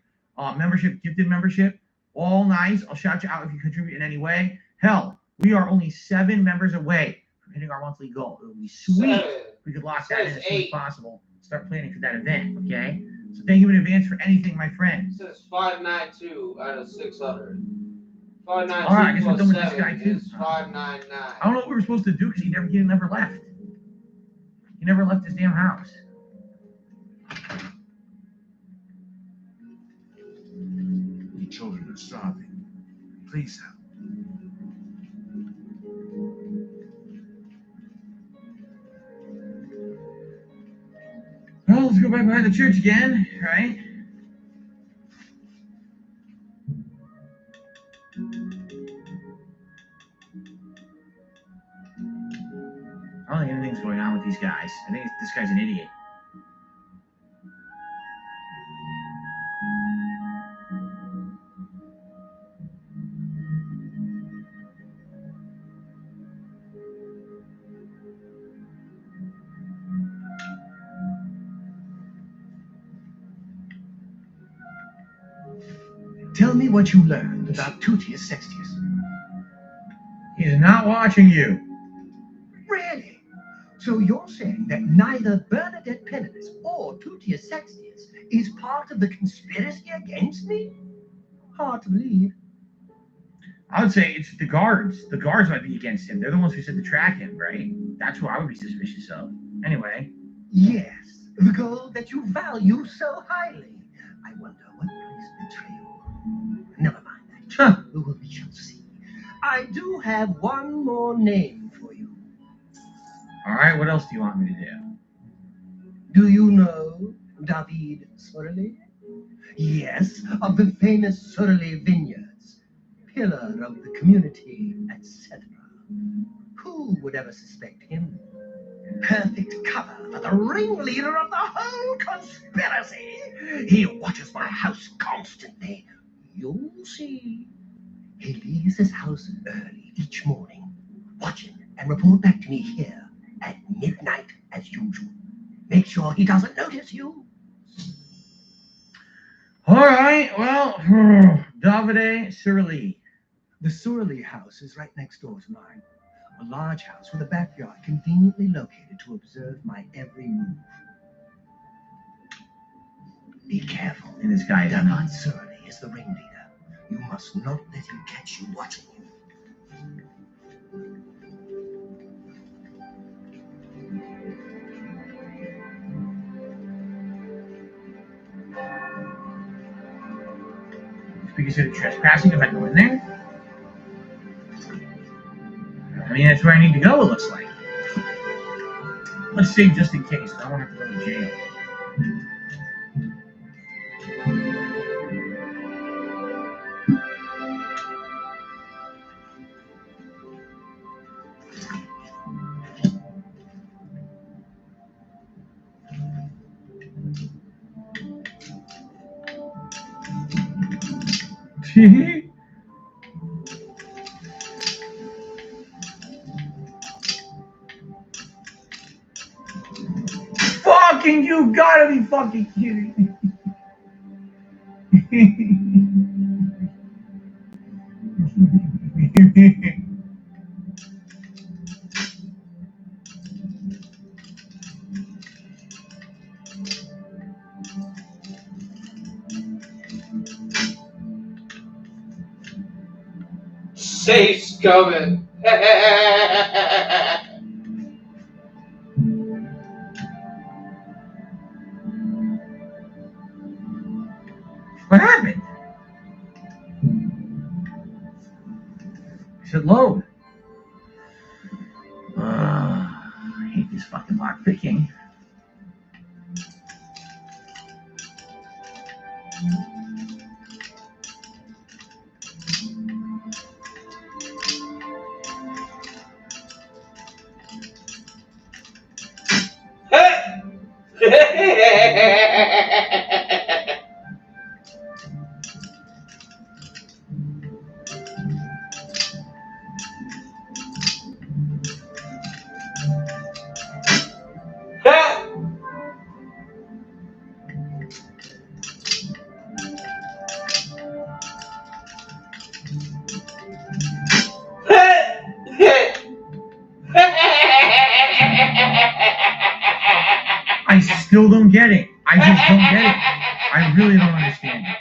membership, gifted membership, all nice. I'll shout you out if you contribute in any way. Hell, we are only 7 members away from hitting our monthly goal. It would be sweet if we could lock that in as soon as possible. Start planning for that event, okay? So thank you in advance for anything, my friend. It says 592 out of 600. 592 all right, I guess we're done with this guy too. 599. I don't know what we were supposed to do because he never left. He never left his damn house. The children are starving. Please help. Well, let's go back behind the church again, right? I don't think anything's going on with these guys. I think this guy's an idiot. Tell me what you learned about Tutius Sextius. He's not watching you. Really? So you're saying that neither Bernadette Penniless or Tutius Sextius is part of the conspiracy against me? Hard to believe. I would say it's the guards. The guards might be against him. They're the ones who said to track him, right? That's who I would be suspicious of. Anyway. Yes, the gold that you value so highly. I wonder what place betrayal. Never mind that. Huh. We shall see. I do have one more name for you. All right, what else do you want me to do? Do you know David Sorelli? Yes, of the famous Sorelli Vineyards, pillar of the community, etc. Who would ever suspect him? Perfect cover for the ringleader of the whole conspiracy. He watches my house constantly. You'll see. He leaves his house early each morning, watching and report back to me here at midnight as usual. Make sure he doesn't notice you. All right, well, Davide Sorelli. The Sorelli house is right next door to mine. A large house with a backyard conveniently located to observe my every move. Be careful. And this guy is David nuts. Sorelli is the ringleader. You must not let him catch you watching you. Be considered trespassing if I go in there? I mean, that's where I need to go, it looks like. Let's save just in case. I don't have to go to jail. Fucking, you gotta be fucking kidding me. Safe's coming. What happened? I said load. I hate this fucking lock picking. still don't get it. I just don't get it. I really don't understand it.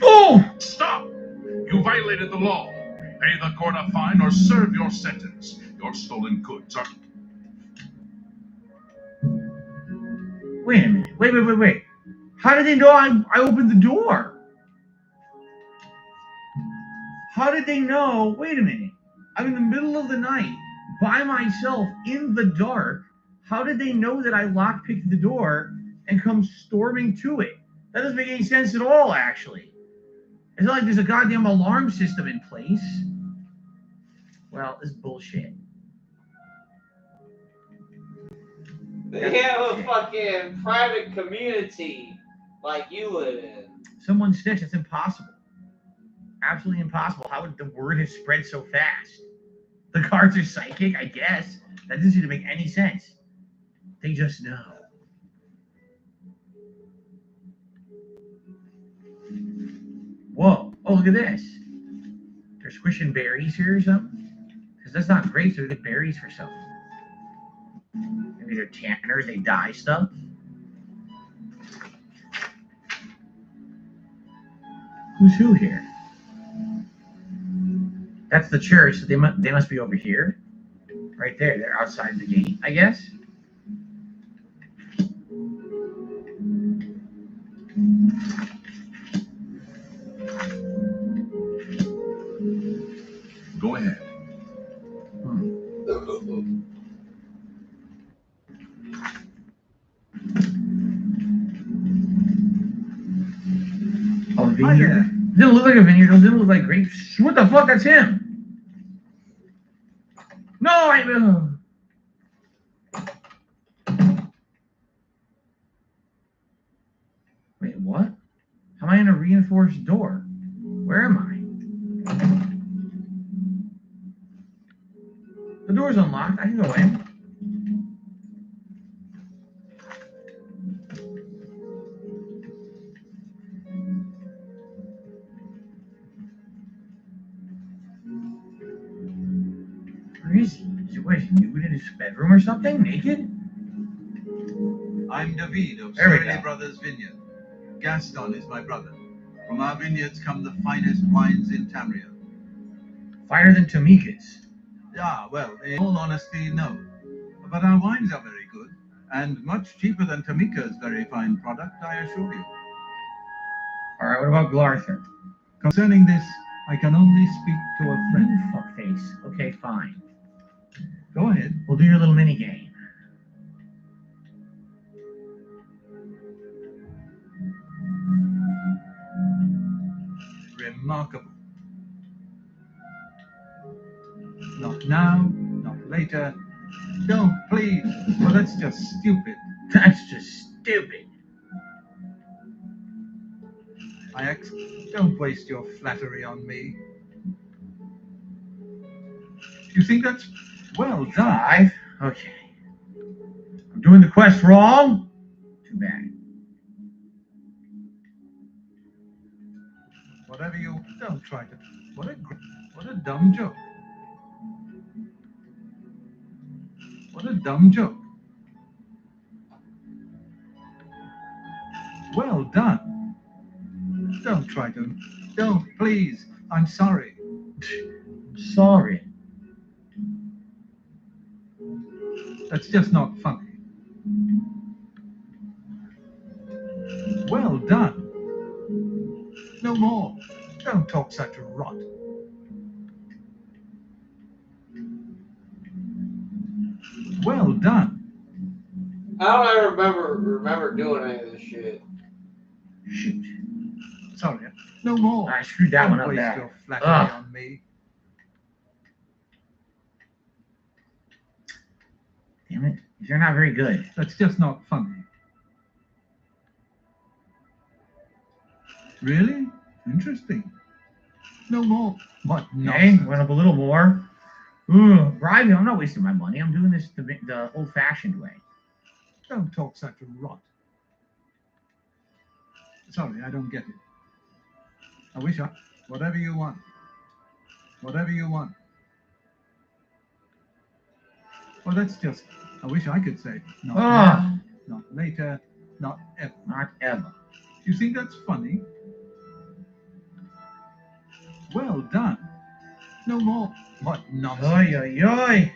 Oh! Stop! You violated the law. Pay the court a fine or serve your sentence. Your stolen goods are... Wait a minute. Wait. How did they know I opened the door? How did they know? Wait a minute. I'm in the middle of the night, by myself, in the dark. How did they know that I lockpicked the door and come storming to it? That doesn't make any sense at all, actually. It's not like there's a goddamn alarm system in place. Well, this is bullshit. They have a fucking private community like you live in. Someone snitched. It's impossible. Absolutely impossible. How would the word have spread so fast? The cards are psychic, I guess. That doesn't seem to make any sense. They just know. Whoa. Oh, look at this. They're squishing berries here or something? Because that's not grapes. They're the berries for something. Maybe they're tanners. They dye stuff. Who's who here? That's the church. So they must be over here. Right there. They're outside the gate, I guess. Go ahead. Oh, vineyard. It didn't look like a vineyard. It didn't look like grapes. What the fuck? That's him. No, Wait, what? How am I in a reinforced door? Where am I? The door's unlocked. I can go in. Where is he? Wait, is he nude in his bedroom or something? Naked? I'm David of There we Sorelli go. Brothers Vineyard. Gaston is my brother. From our vineyards come the finest wines in Tamria. Finer than Tamika's. Ah, well, in all honesty, no. But our wines are very good, and much cheaper than Tamika's very fine product, I assure you. Alright, what about Glarther? Concerning this, I can only speak to a friend. Fuckface. Okay, fine. Go ahead. We'll do your little mini game. Remarkable. Not now, not later. Don't, please. Well, that's just stupid. That's just stupid. Don't waste your flattery on me. You think that's well done? 5. Okay. I'm doing the quest wrong. Too bad. Whatever you don't try to. What a dumb joke. What a dumb joke. Well done. Don't try to. Don't, please. I'm sorry. Sorry. That's just not funny. Well done. No more. Don't talk such rot. Well done. I don't ever remember doing any of this shit. Shoot. Sorry, no more. I screwed that one up Waste there. your flattery on me. Damn it. You're not very good. That's just not funny. Really? Interesting. No more. What Okay, nonsense. went up a little more. Ooh, bribing. I'm not wasting my money. I'm doing this the old-fashioned way. Don't talk such rot. Sorry, I don't get it. I wish I... Whatever you want. Whatever you want. Well, that's just... I wish I could say. Not now, not later, not ever. Not ever. You think that's funny? Well done. No more. What nonsense. Oi, oi, oi.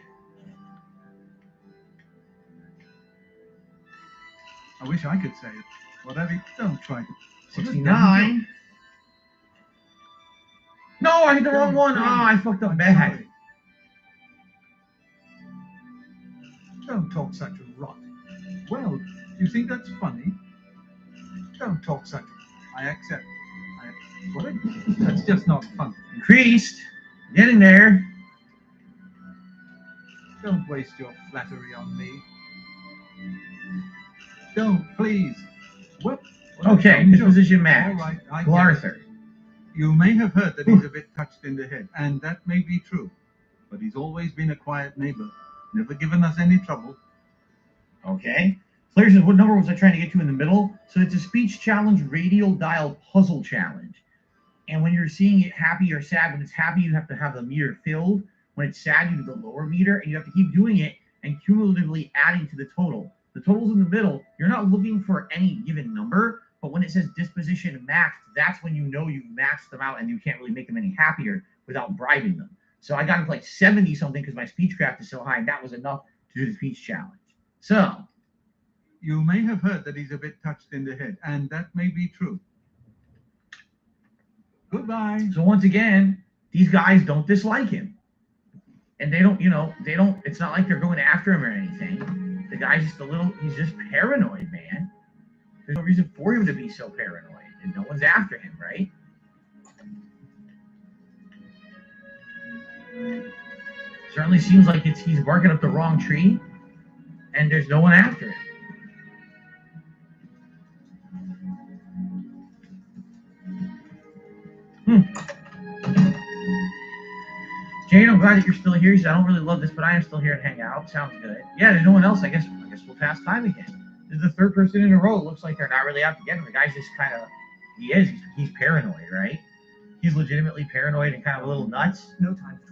I wish I could say it. Whatever. Don't try to. 69. No, I hit the wrong one. Oh, I fucked up bad. Don't talk such rot. Well, you think that's funny? Don't talk such. I accept. What? That's just not funny. Increased. Getting there. Don't waste your flattery on me. Don't, please. What? Okay, disposition match. All right, I Glarther. You may have heard that he's a bit touched in the head, and that may be true. But he's always been a quiet neighbor, never given us any trouble. Okay. Player says, what number was I trying to get to in the middle? So it's a speech challenge, radial dial puzzle challenge. And when you're seeing it happy or sad, when it's happy, you have to have the meter filled. When it's sad, you do the lower meter, and you have to keep doing it and cumulatively adding to the total. The total's in the middle. You're not looking for any given number, but when it says disposition maxed, that's when you know you've maxed them out and you can't really make them any happier without bribing them. So I got into like 70 something because my speech craft is so high, and that was enough to do the speech challenge. So you may have heard that he's a bit touched in the head, and that may be true. Goodbye. So once again, these guys don't dislike him. And they don't, it's not like they're going after him or anything. The guy's just he's just paranoid, man. There's no reason for him to be so paranoid. And no one's after him, right? Certainly seems like he's barking up the wrong tree. And there's no one after him. Jane, I'm glad that you're still here. He said, I don't really love this, but I am still here to hang out. Sounds good. Yeah, there's no one else. I guess we'll pass time again. This is the third person in a row. It looks like they're not really out to get him. The guy's just kind of, he's paranoid, right? He's legitimately paranoid and kind of a little nuts. No time to talk.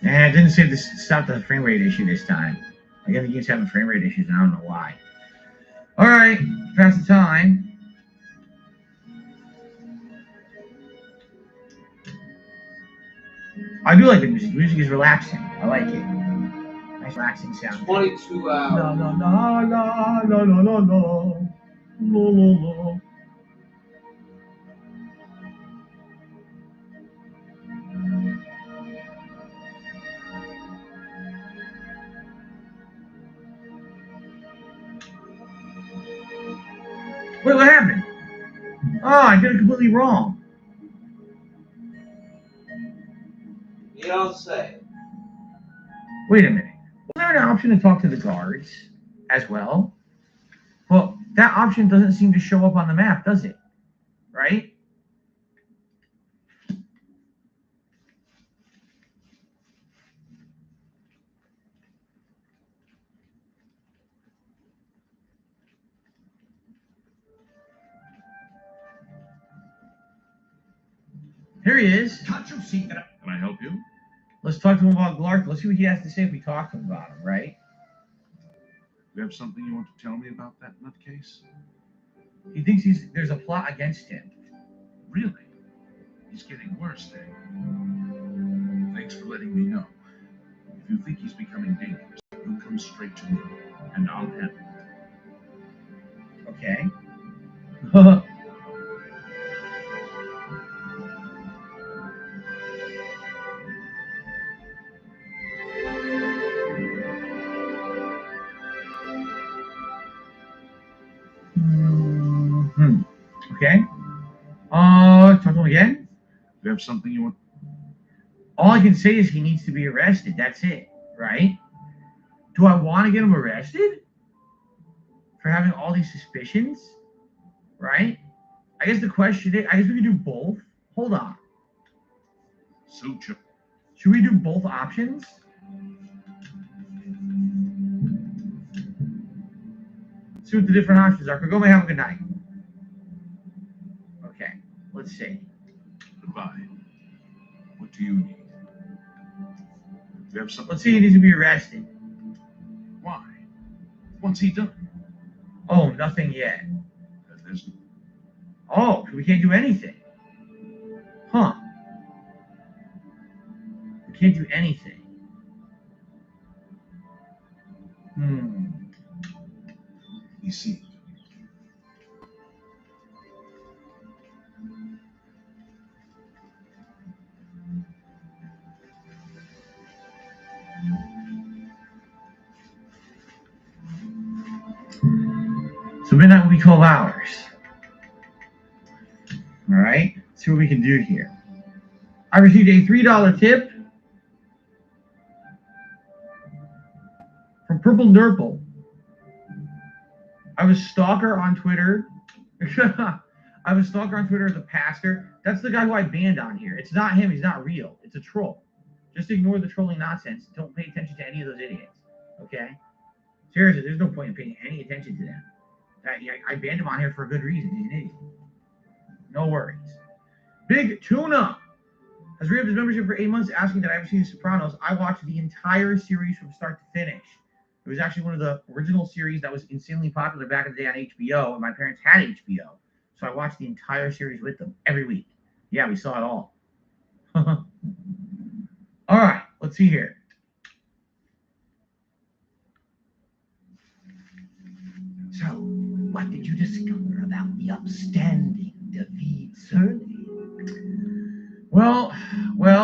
And it didn't say to stop the frame rate issue this time. Again, the game's having frame rate issues, and I don't know why. All right, pass the time. I do like the music. The music is relaxing. I like it. Nice relaxing sound. 22 hours. La la la la la la la la la la. Wait, what happened? Oh, I did it completely wrong. You don't say. Wait a minute. Was there an option to talk to the guards as well? Well, that option doesn't seem to show up on the map, does it? Right? Here he is. Can't you see that? Can I help you? Let's talk to him about Glark. Let's see what he has to say if we talk to him about him, right? You have something you want to tell me about that nutcase? He thinks there's a plot against him. Really? He's getting worse, eh? Thanks for letting me know. If you think he's becoming dangerous, you come straight to me, and I'll handle it. Okay. Okay. Talk to him again. You have something you want? All I can say is he needs to be arrested. That's it, right? Do I want to get him arrested for having all these suspicions, right? I guess the question is, I guess we can do both. Hold on. Suture. Should we do both options? Let's see what the different options are. Go, have a good night. Okay, let's see. Goodbye. What do you need? You have something? Let's see, he needs to be arrested. Why? What's he done? Oh, nothing yet. There's... Oh, so we can't do anything. Huh. We can't do anything. You see. So midnight will be 12 hours. All right, let's see what we can do here. I received a $3 tip from Purple Nurple. I was a stalker on Twitter. I was a stalker on Twitter as a pastor. That's the guy who I banned on here. It's not him. He's not real. It's a troll. Just ignore the trolling nonsense. Don't pay attention to any of those idiots. Okay? Seriously, there's no point in paying any attention to them. I banned him on here for a good reason. He's an idiot. No worries. Big Tuna has re-upped his membership for 8 months, asking that I ever see The Sopranos. I watched the entire series from start to finish. It was actually one of the original series that was insanely popular back in the day on HBO, and my parents had HBO. So I watched the entire series with them every week. Yeah, we saw it all. All right, let's see here. So, what did you discover about the upstanding David Surly? Well,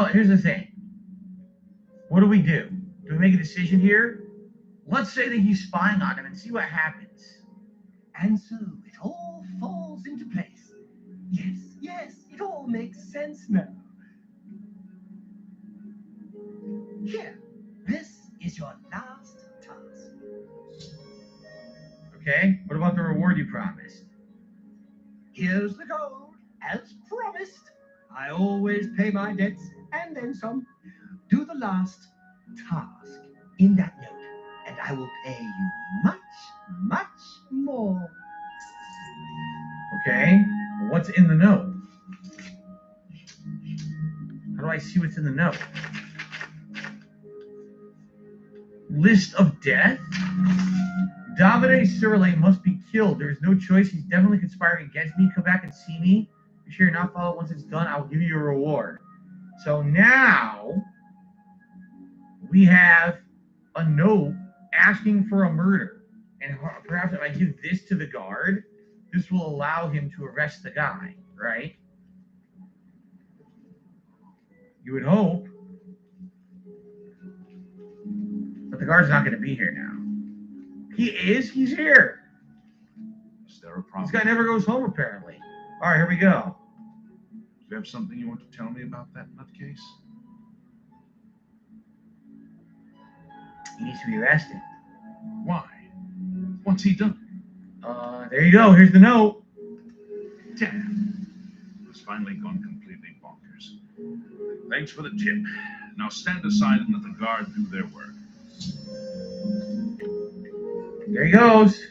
here's the thing. What do? Do we make a decision here? Let's say that he's spying on him and see what happens. And so it all falls into place. Yes, it all makes sense now. Here, this is your last task. Okay, what about the reward you promised? Here's the gold, as promised. I always pay my debts and then some. Do the last task in that note, and I will pay you much, much more. Okay, what's in the note? How do I see what's in the note? List of death? Davide Surle must be killed. There is no choice. He's definitely conspiring against me. Come back and see me. Be sure you're not followed. Once it's done, I'll give you a reward. So now we have a note asking for a murder. And perhaps if I give this to the guard, this will allow him to arrest the guy, right? You would hope. But the guard's not going to be here now. He is? He's here. Is there a problem? This guy never goes home, apparently. All right, here we go. Do you have something you want to tell me about that nutcase? He needs to be arrested. Why? What's he done? There you go. Here's the note. Damn. It's finally gone completely bonkers. Thanks for the tip. Now stand aside and let the guard do their work. There he goes.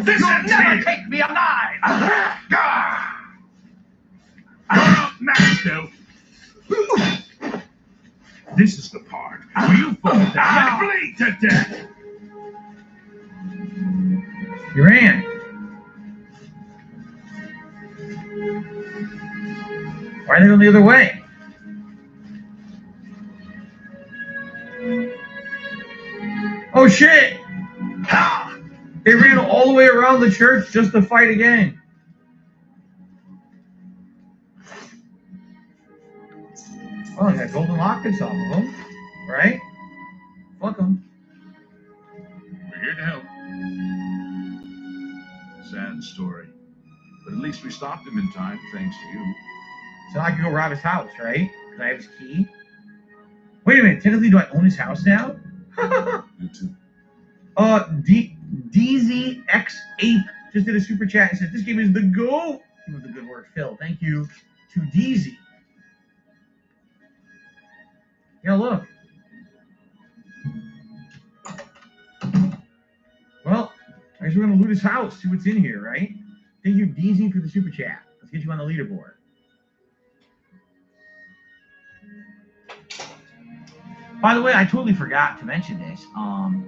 This will never take me alive! Now, this is the part where you fall down and bleed to death. He ran. Why are they going the other way? Oh shit! They ran all the way around the church just to fight again. Oh, they got golden lockets off of them, right? Fuck them. We're here to help. Sad story. But at least we stopped him in time, thanks to you. So I can go rob his house, right? Because I have his key. Wait a minute. Technically, do I own his house now? You too. DZX8 just did a super chat and said, this game is the GOAT. He was a good word, Phil. Thank you to DZ. Yeah, look. Well, I guess we're going to loot his house, see what's in here, right? Thank you, DZ, for the super chat. Let's get you on the leaderboard. By the way, I totally forgot to mention this. $10.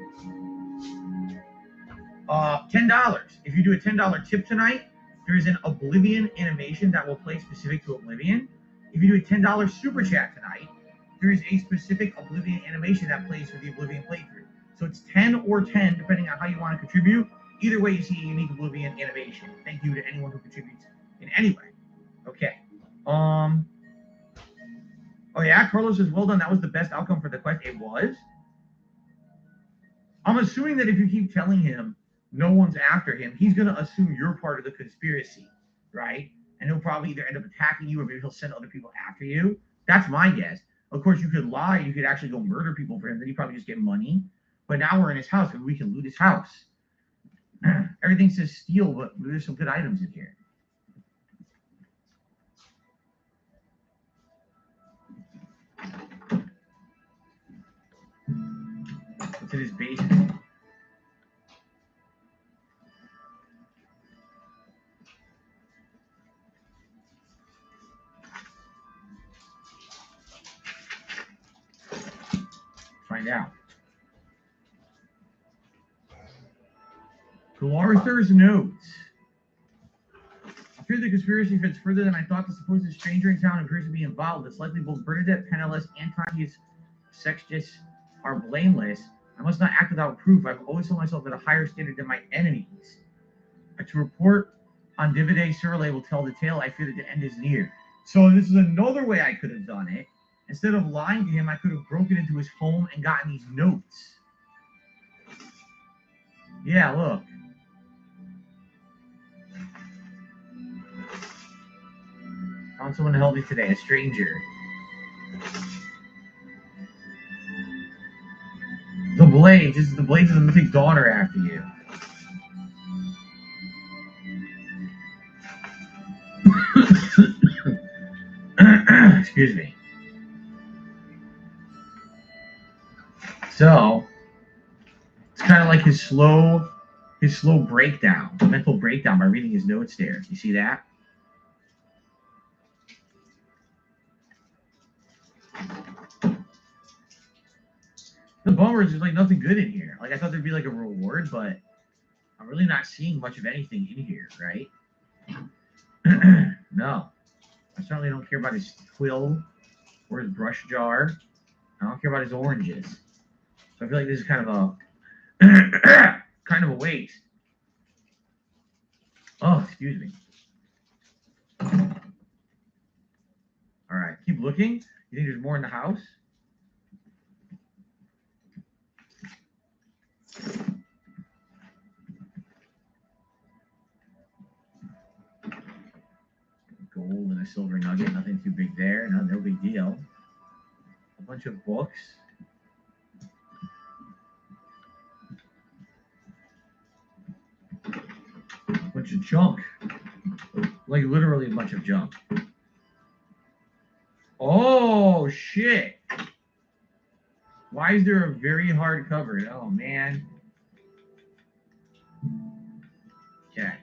If you do a $10 tip tonight, there is an Oblivion animation that will play specific to Oblivion. If you do a $10 super chat tonight, there is a specific Oblivion animation that plays for the Oblivion playthrough. So it's 10 or 10, depending on how you want to contribute. Either way, you see a unique Oblivion animation. Thank you to anyone who contributes in any way. Okay. Oh yeah, Carlos says, well done. That was the best outcome for the quest. It was. I'm assuming that if you keep telling him no one's after him, he's going to assume you're part of the conspiracy, right? And he'll probably either end up attacking you or maybe he'll send other people after you. That's my guess. Of course, you could lie. You could actually go murder people for him. Then you probably just get money. But now we're in his house and we can loot his house. Everything says steal, but there's some good items in here. What's in his basement? Find out. To Arthur's notes. I fear the conspiracy fits further than I thought. The supposed stranger in town appears to be involved. It's likely both Bernadette Penniless and Tantius Sextus are blameless. I must not act without proof. I've always held myself at a higher standard than my enemies. To report on Divide Surley will tell the tale. I fear that the end is near. So this is another way I could have done it. Instead of lying to him, I could have broken into his home and gotten these notes. Yeah, look. Found someone to help me today, a stranger. The Blades. This is the Blades of the Mythic Daughter after you. Excuse me. So it's kind of like his slow breakdown, mental breakdown by reading his notes there. You see that? The bummer is there's like nothing good in here. Like I thought there'd be like a reward, but I'm really not seeing much of anything in here, right? No. I certainly don't care about his quill or his brush jar. I don't care about his oranges. So I feel like this is kind of a waste. Oh, excuse me. All right, keep looking. You think there's more in the house? Gold and a silver nugget, nothing too big there. No big deal. A bunch of books. A bunch of junk. Like literally a bunch of junk. Oh shit. Why is there a very hard cover? Oh man. Okay.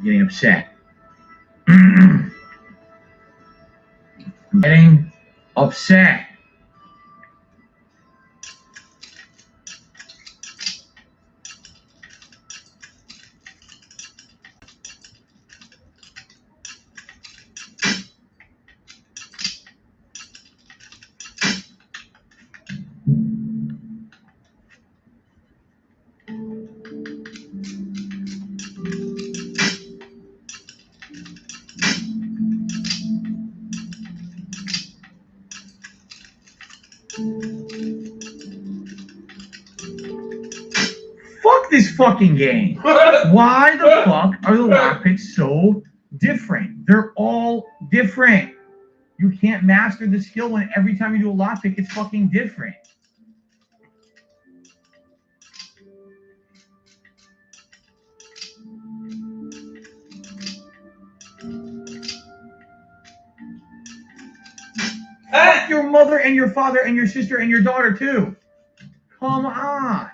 getting upset. I'm getting upset. Fuck this fucking game. Why the fuck are the lockpicks so different? They're all different. You can't master the skill when every time you do a lockpick, it's fucking different. Fuck your mother and your father and your sister and your daughter too. Come on.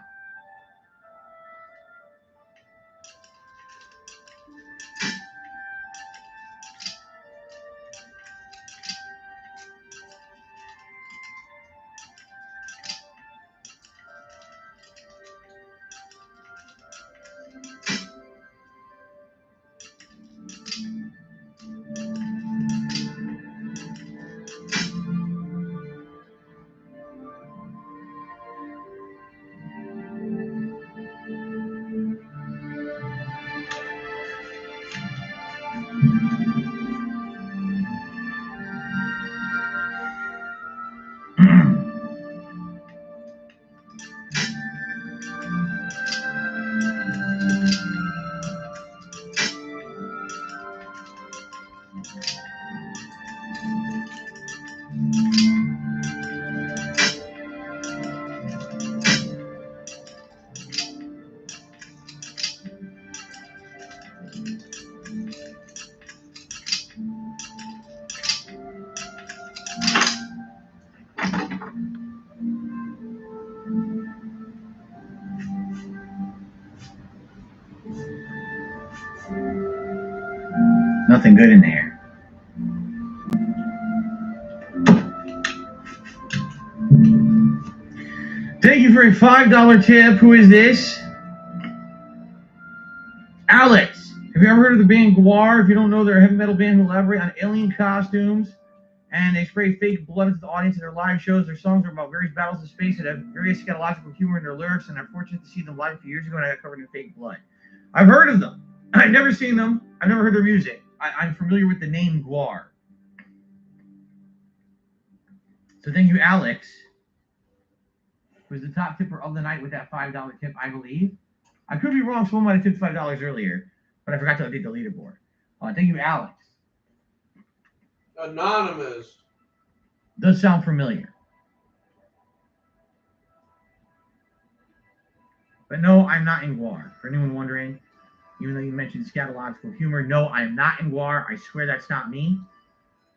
Nothing good in there. Thank you for a $5 tip. Who is this? Alex. Have you ever heard of the band Guar? If you don't know, they're a heavy metal band who elaborate on alien costumes and they spray fake blood into the audience in their live shows. Their songs are about various battles in space that have various scatological humor in their lyrics, and I'm fortunate to see them live a few years ago, and I got covered in fake blood. I've heard of them. I've never seen them. I've never heard their music. I'm familiar with the name Guar. So thank you, Alex, who's the top tipper of the night with that $5 tip, I believe. I could be wrong. Someone might have tipped $5 earlier, but I forgot to update the leaderboard. Thank you, Alex. Anonymous. Does sound familiar. But no, I'm not in Guar. For anyone wondering, even though you mentioned scatological humor, no, I am not in Guar. I swear that's not me.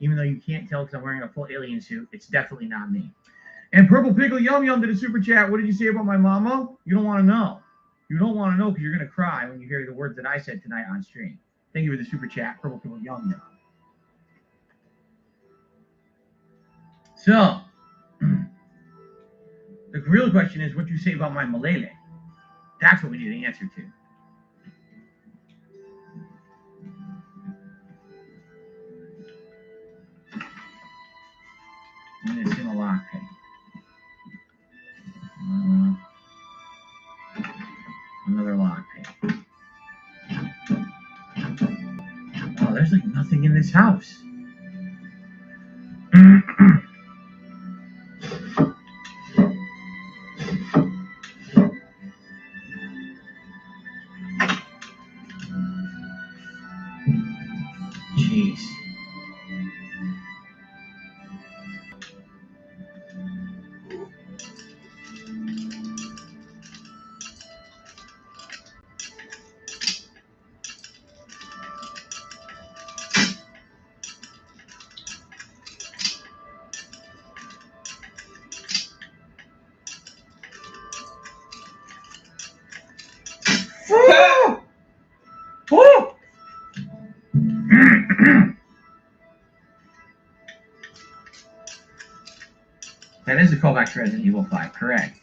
Even though you can't tell because I'm wearing a full alien suit, it's definitely not me. And Purple Pickle Yum Yum did a super chat. What did you say about my mama? You don't want to know. You don't want to know because you're going to cry when you hear the words that I said tonight on stream. Thank you for the super chat, Purple Pickle Yum Yum. So, the real question is what you say about my Malele. That's what we need an answer to. I'm going to sim a lockpick. Another lockpick. Oh, there's like nothing in this house. Jeez. is a callback to Resident Evil 5, correct.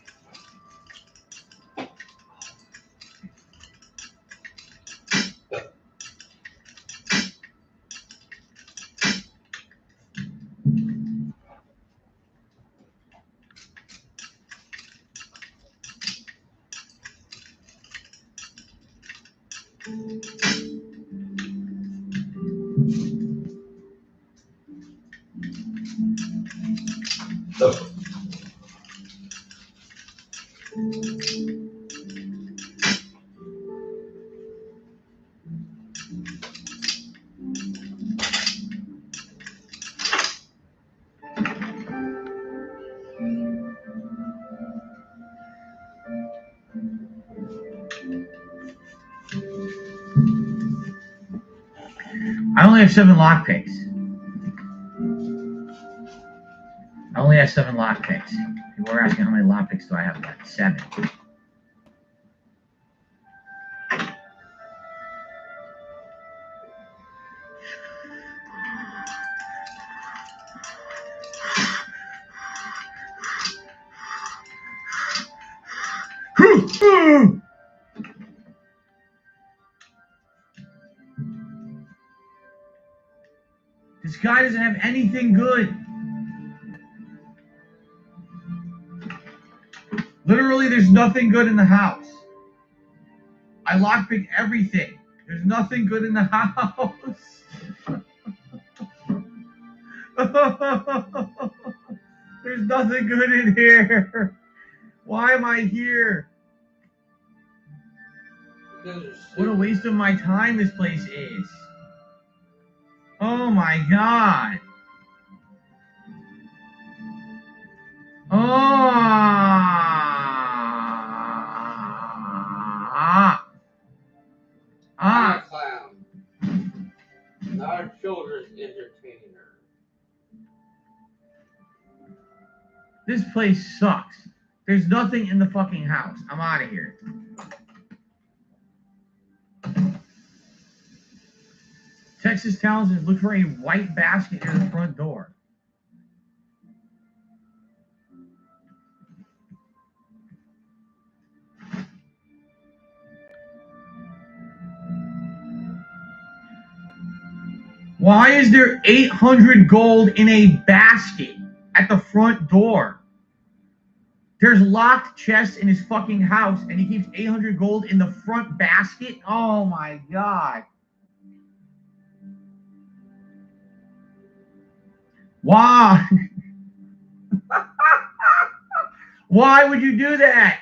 I only have 7 lockpicks. I only have 7 lockpicks. People are asking how many lockpicks do I have left? 7. This guy doesn't have anything good. Literally, there's nothing good in the house. I lockpick everything. There's nothing good in the house. There's nothing good in here. Why am I here? What a waste of my time this place is. Oh my god. Clown. Not a children's entertainer. This place sucks. There's nothing in the fucking house. I'm out of here. Texas Towns says look for a white basket near the front door. Why is there 800 gold in a basket at the front door? There's locked chests in his fucking house, and he keeps 800 gold in the front basket? Oh my god. Why? Why would you do that?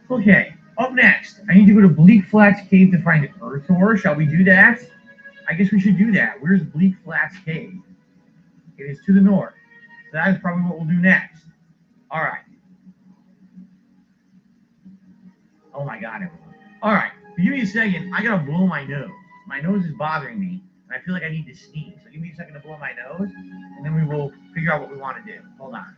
Okay, up next, I need to go to Bleak Flats Cave to find Earthor. Shall we do that? I guess we should do that. Where's Bleak Flats Cave? It is to the north. So that is probably what we'll do next. All right. Oh my god. All right. Give me a second. I gotta blow my nose. My nose is bothering me, and I feel like I need to sneeze. So give me a second to blow my nose, and then we will figure out what we want to do. Hold on.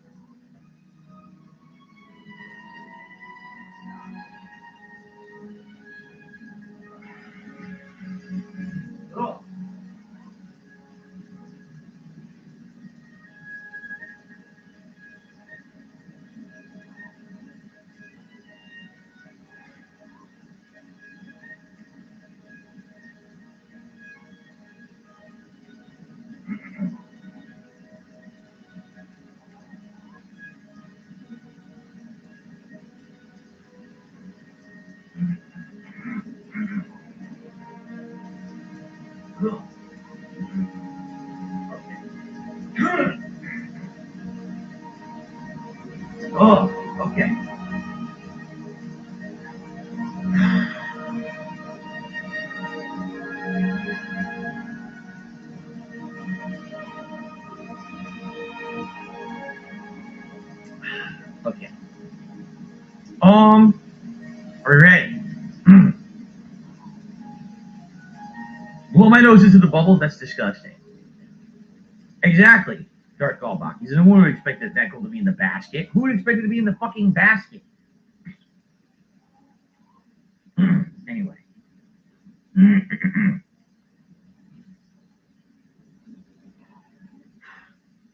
Oh. Oh, okay. Okay. Are we ready? Blow my nose into the bubble? That's disgusting. Exactly. Dark Gallbach. He says, who would expect that goal to be in the basket? Who would expect it to be in the fucking basket? Anyway.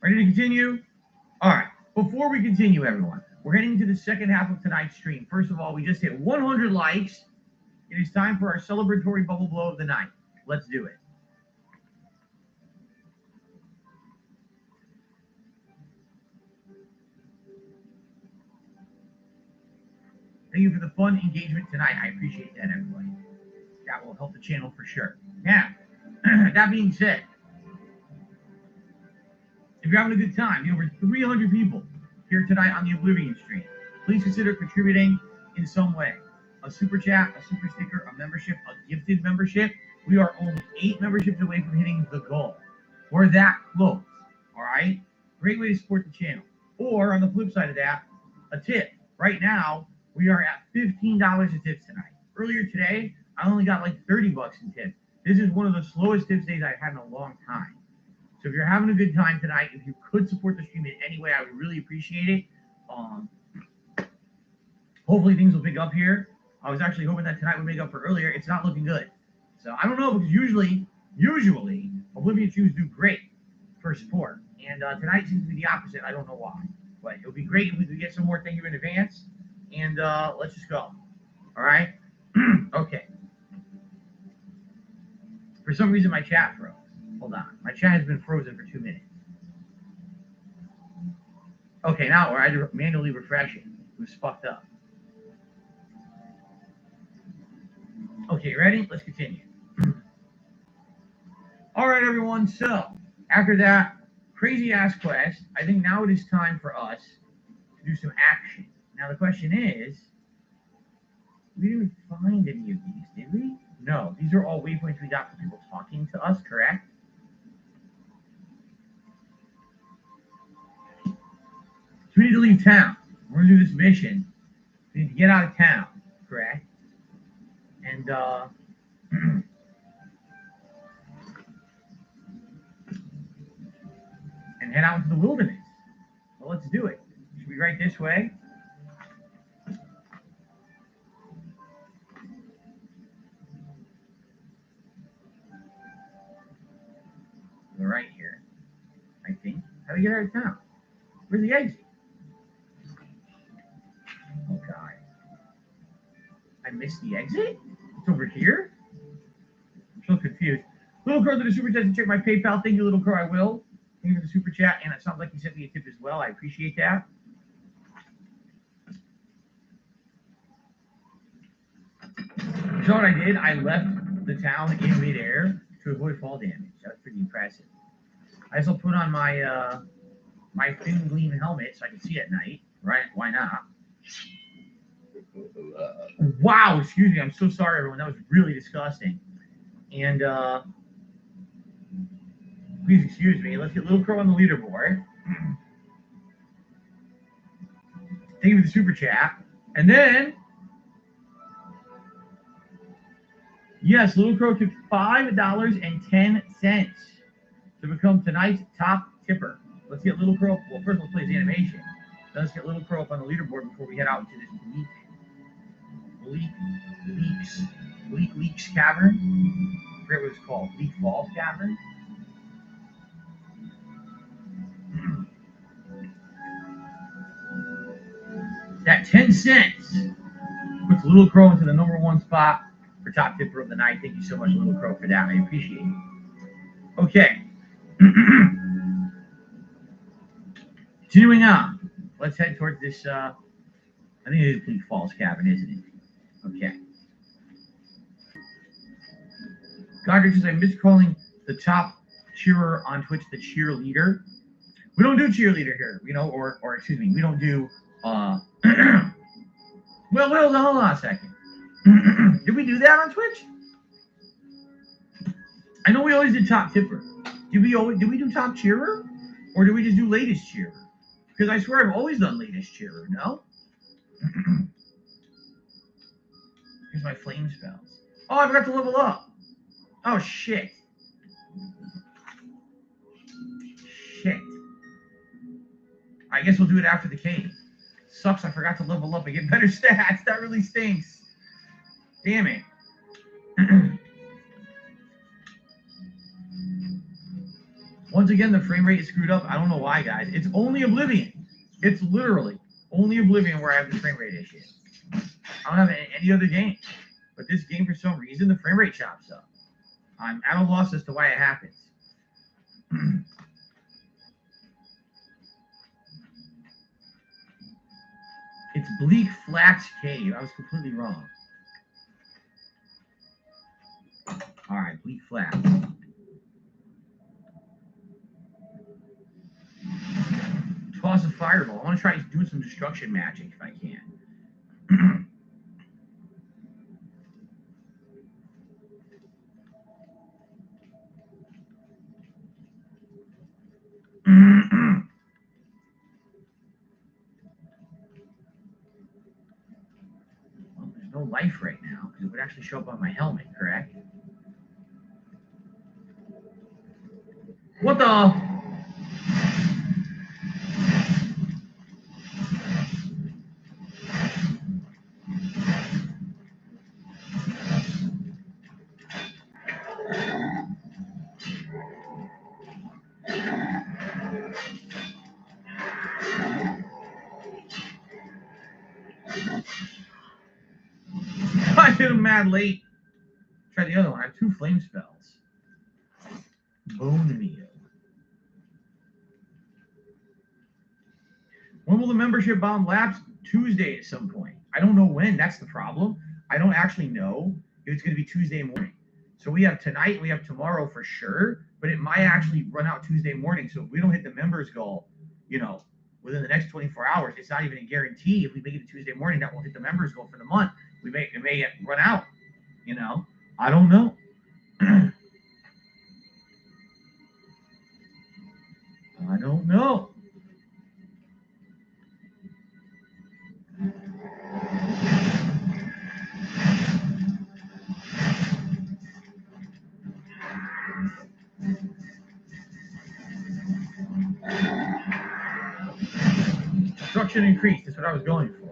Ready to continue? All right. Before we continue, everyone, we're heading to the second half of tonight's stream. First of all, we just hit 100 likes. It is time for our celebratory bubble blow of the night. Let's do it. Thank you for the fun engagement tonight. I appreciate that, everybody. That will help the channel for sure. Now, that being said, if you're having a good time, over 300 people here tonight on the Oblivion stream, please consider contributing in some way. A super chat, a super sticker, a membership, a gifted membership. We are only 8 memberships away from hitting the goal. We're that close, all right? Great way to support the channel. Or on the flip side of that, a tip. Right now, we are at $15 in tips tonight. Earlier today, I only got like 30 bucks in tips. This is one of the slowest tips days I've had in a long time. So if you're having a good time tonight, if you could support the stream in any way, I would really appreciate it. Hopefully things will pick up here. I was actually hoping that tonight would make up for earlier. It's not looking good. So I don't know, because usually Oblivion streams do great for support. And tonight seems to be the opposite. I don't know why. But it would be great if we could get some more thank you in advance. And let's just go. All right? Okay. For some reason, my chat froze. Hold on. My chat has been frozen for 2 minutes. Okay, now I had to manually refresh it. It was fucked up. Okay, ready? Let's continue. All right, everyone. So, after that crazy-ass quest, I think now it is time for us to do some action. Now, the question is, we didn't find any of these, did we? No, these are all waypoints we got from people talking to us, correct? So we need to leave town. We're going to do this mission. We need to get out of town, correct? And, and head out into the wilderness. Well, let's do it. Should we right this way? We're right here, I think. How do we get out of town? Where's the exit? Oh, God. I missed the exit? It's over here? I'm so confused. Little Crow did a super chat to check my PayPal. Thank you, Little Crow. I will. Thank you for the super chat. And it sounds like you sent me a tip as well. I appreciate that. So what I did, I left the town in midair to avoid fall damage. That was pretty impressive. I also put on my my thin gleam helmet so I can see at night. Right? Why not? Wow, excuse me. I'm so sorry, everyone. That was really disgusting. And please excuse me. Let's get Little Crow on the leaderboard. Thank you for the super chat. And then, yes, Little Crow took $5.10 to become tonight's top tipper. Let's get Little Crow. Well, first let's play his animation. Then let's get Little Crow up on the leaderboard before we head out into this Bleak Leaks Cavern. I forget what it's called. Bleak Falls Cavern. That 10 cents puts Little Crow into the #1 spot for top tipper of the night. Thank you so much, Little Crow, for that. I appreciate it. Okay. Continuing on. Let's head towards this, I think it is Bleak Falls Cavern, isn't it? Okay. Gardner says, I miss calling the top cheerer on Twitch the cheerleader. We don't do cheerleader here, you know, or excuse me, we don't do, well, hold on a second. Did we do that on Twitch? I know we always did top tipper. Did we do top cheerer? Or did we just do latest cheerer? Because I swear I've always done latest cheerer, no? Here's my flame spells. Oh, I forgot to level up. Oh, shit. I guess we'll do it after the cave. Sucks, I forgot to level up and get better stats. That really stinks. Damn it. Once again, the frame rate is screwed up. I don't know why, guys. It's only Oblivion. It's literally only Oblivion where I have the frame rate issue. I don't have any other game. But this game, for some reason, the frame rate chops up. I'm at a loss as to why it happens. It's Bleak Flats Cave. I was completely wrong. All right, Bleak Flats. Toss a fireball. I want to try doing some destruction magic if I can. Well, there's no life right now because it would actually show up on my helmet, correct? What the? I hit him mad late. Try the other one. I have 2 flame spells. Bone meal. When will the membership bomb lapse? Tuesday at some point. I don't know when. That's the problem. I don't actually know if it's going to be Tuesday morning. So we have tonight and we have tomorrow for sure, but it might actually run out Tuesday morning. So if we don't hit the members goal, you know, within the next 24 hours, it's not even a guarantee. If we make it to Tuesday morning, that won't hit the members goal for the month. It may run out, you know. I don't know. I don't know. Destruction increased. That's what I was going for.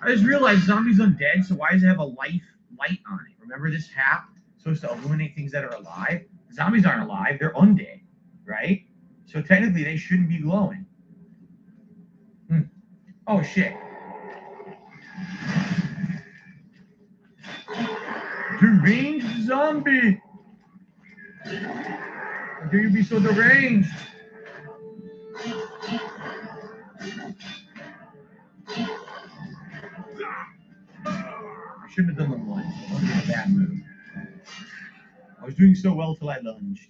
I just realized Zombie's undead, so why does it have a light on it? Remember this hat? It's supposed to illuminate things that are alive. Zombies aren't alive. They're undead, right? So technically, they shouldn't be glowing. Oh, shit. Deranged zombie! How dare you be so deranged? I shouldn't have done the lunge. I was in a bad mood. I was doing so well till I lunged.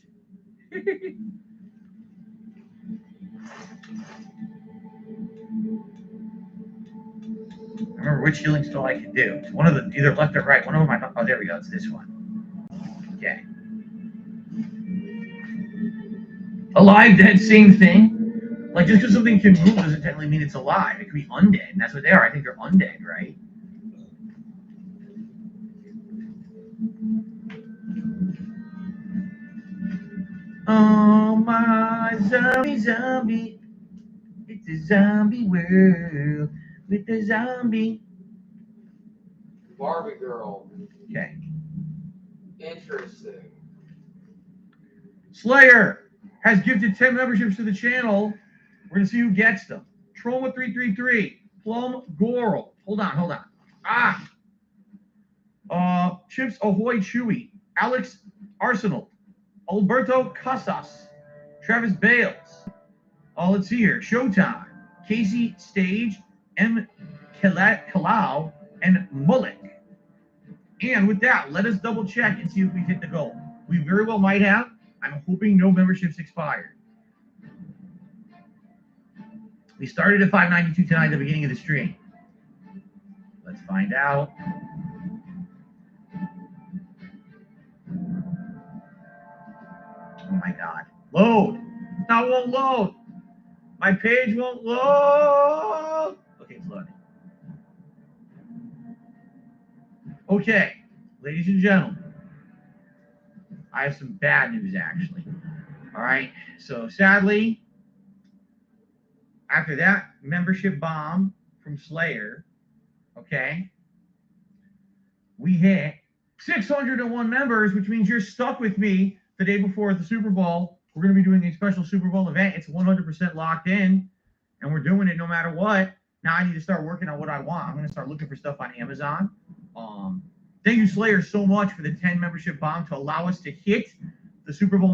I remember which healing spell I could do. It's one of the, either left or right. One of them I thought, oh, there we go. It's this one. Okay. Alive, dead, same thing. Like, just because something can move doesn't technically mean it's alive. It could be undead, and that's what they are. I think they're undead, right? Oh, my zombie. It's a zombie world with a zombie. Barbie girl. Okay. Interesting. Slayer has gifted 10 memberships to the channel. We're going to see who gets them. Troma333, Plum Goral. Hold on. Chips Ahoy Chewy, Alex Arsenal, Alberto Casas, Travis Bales. Let's see here. Showtime, Casey Stage, M. Kalau, and Mullick. And with that, let us double check and see if we hit the goal. We very well might have. I'm hoping no memberships expired. We started at 592 tonight at the beginning of the stream. Let's find out. Oh my God. Load. Now it won't load. My page won't load. Okay, it's loading. Okay, ladies and gentlemen. I have some bad news, actually. All right. So sadly, after that membership bomb from Slayer, okay, we hit 601 members, which means you're stuck with me the day before the Super Bowl. We're going to be doing a special Super Bowl event. It's 100% locked in, and we're doing it no matter what. Now I need to start working on what I want. I'm going to start looking for stuff on Amazon. Thank you, Slayer, so much for the 10 membership bomb to allow us to hit the Super Bowl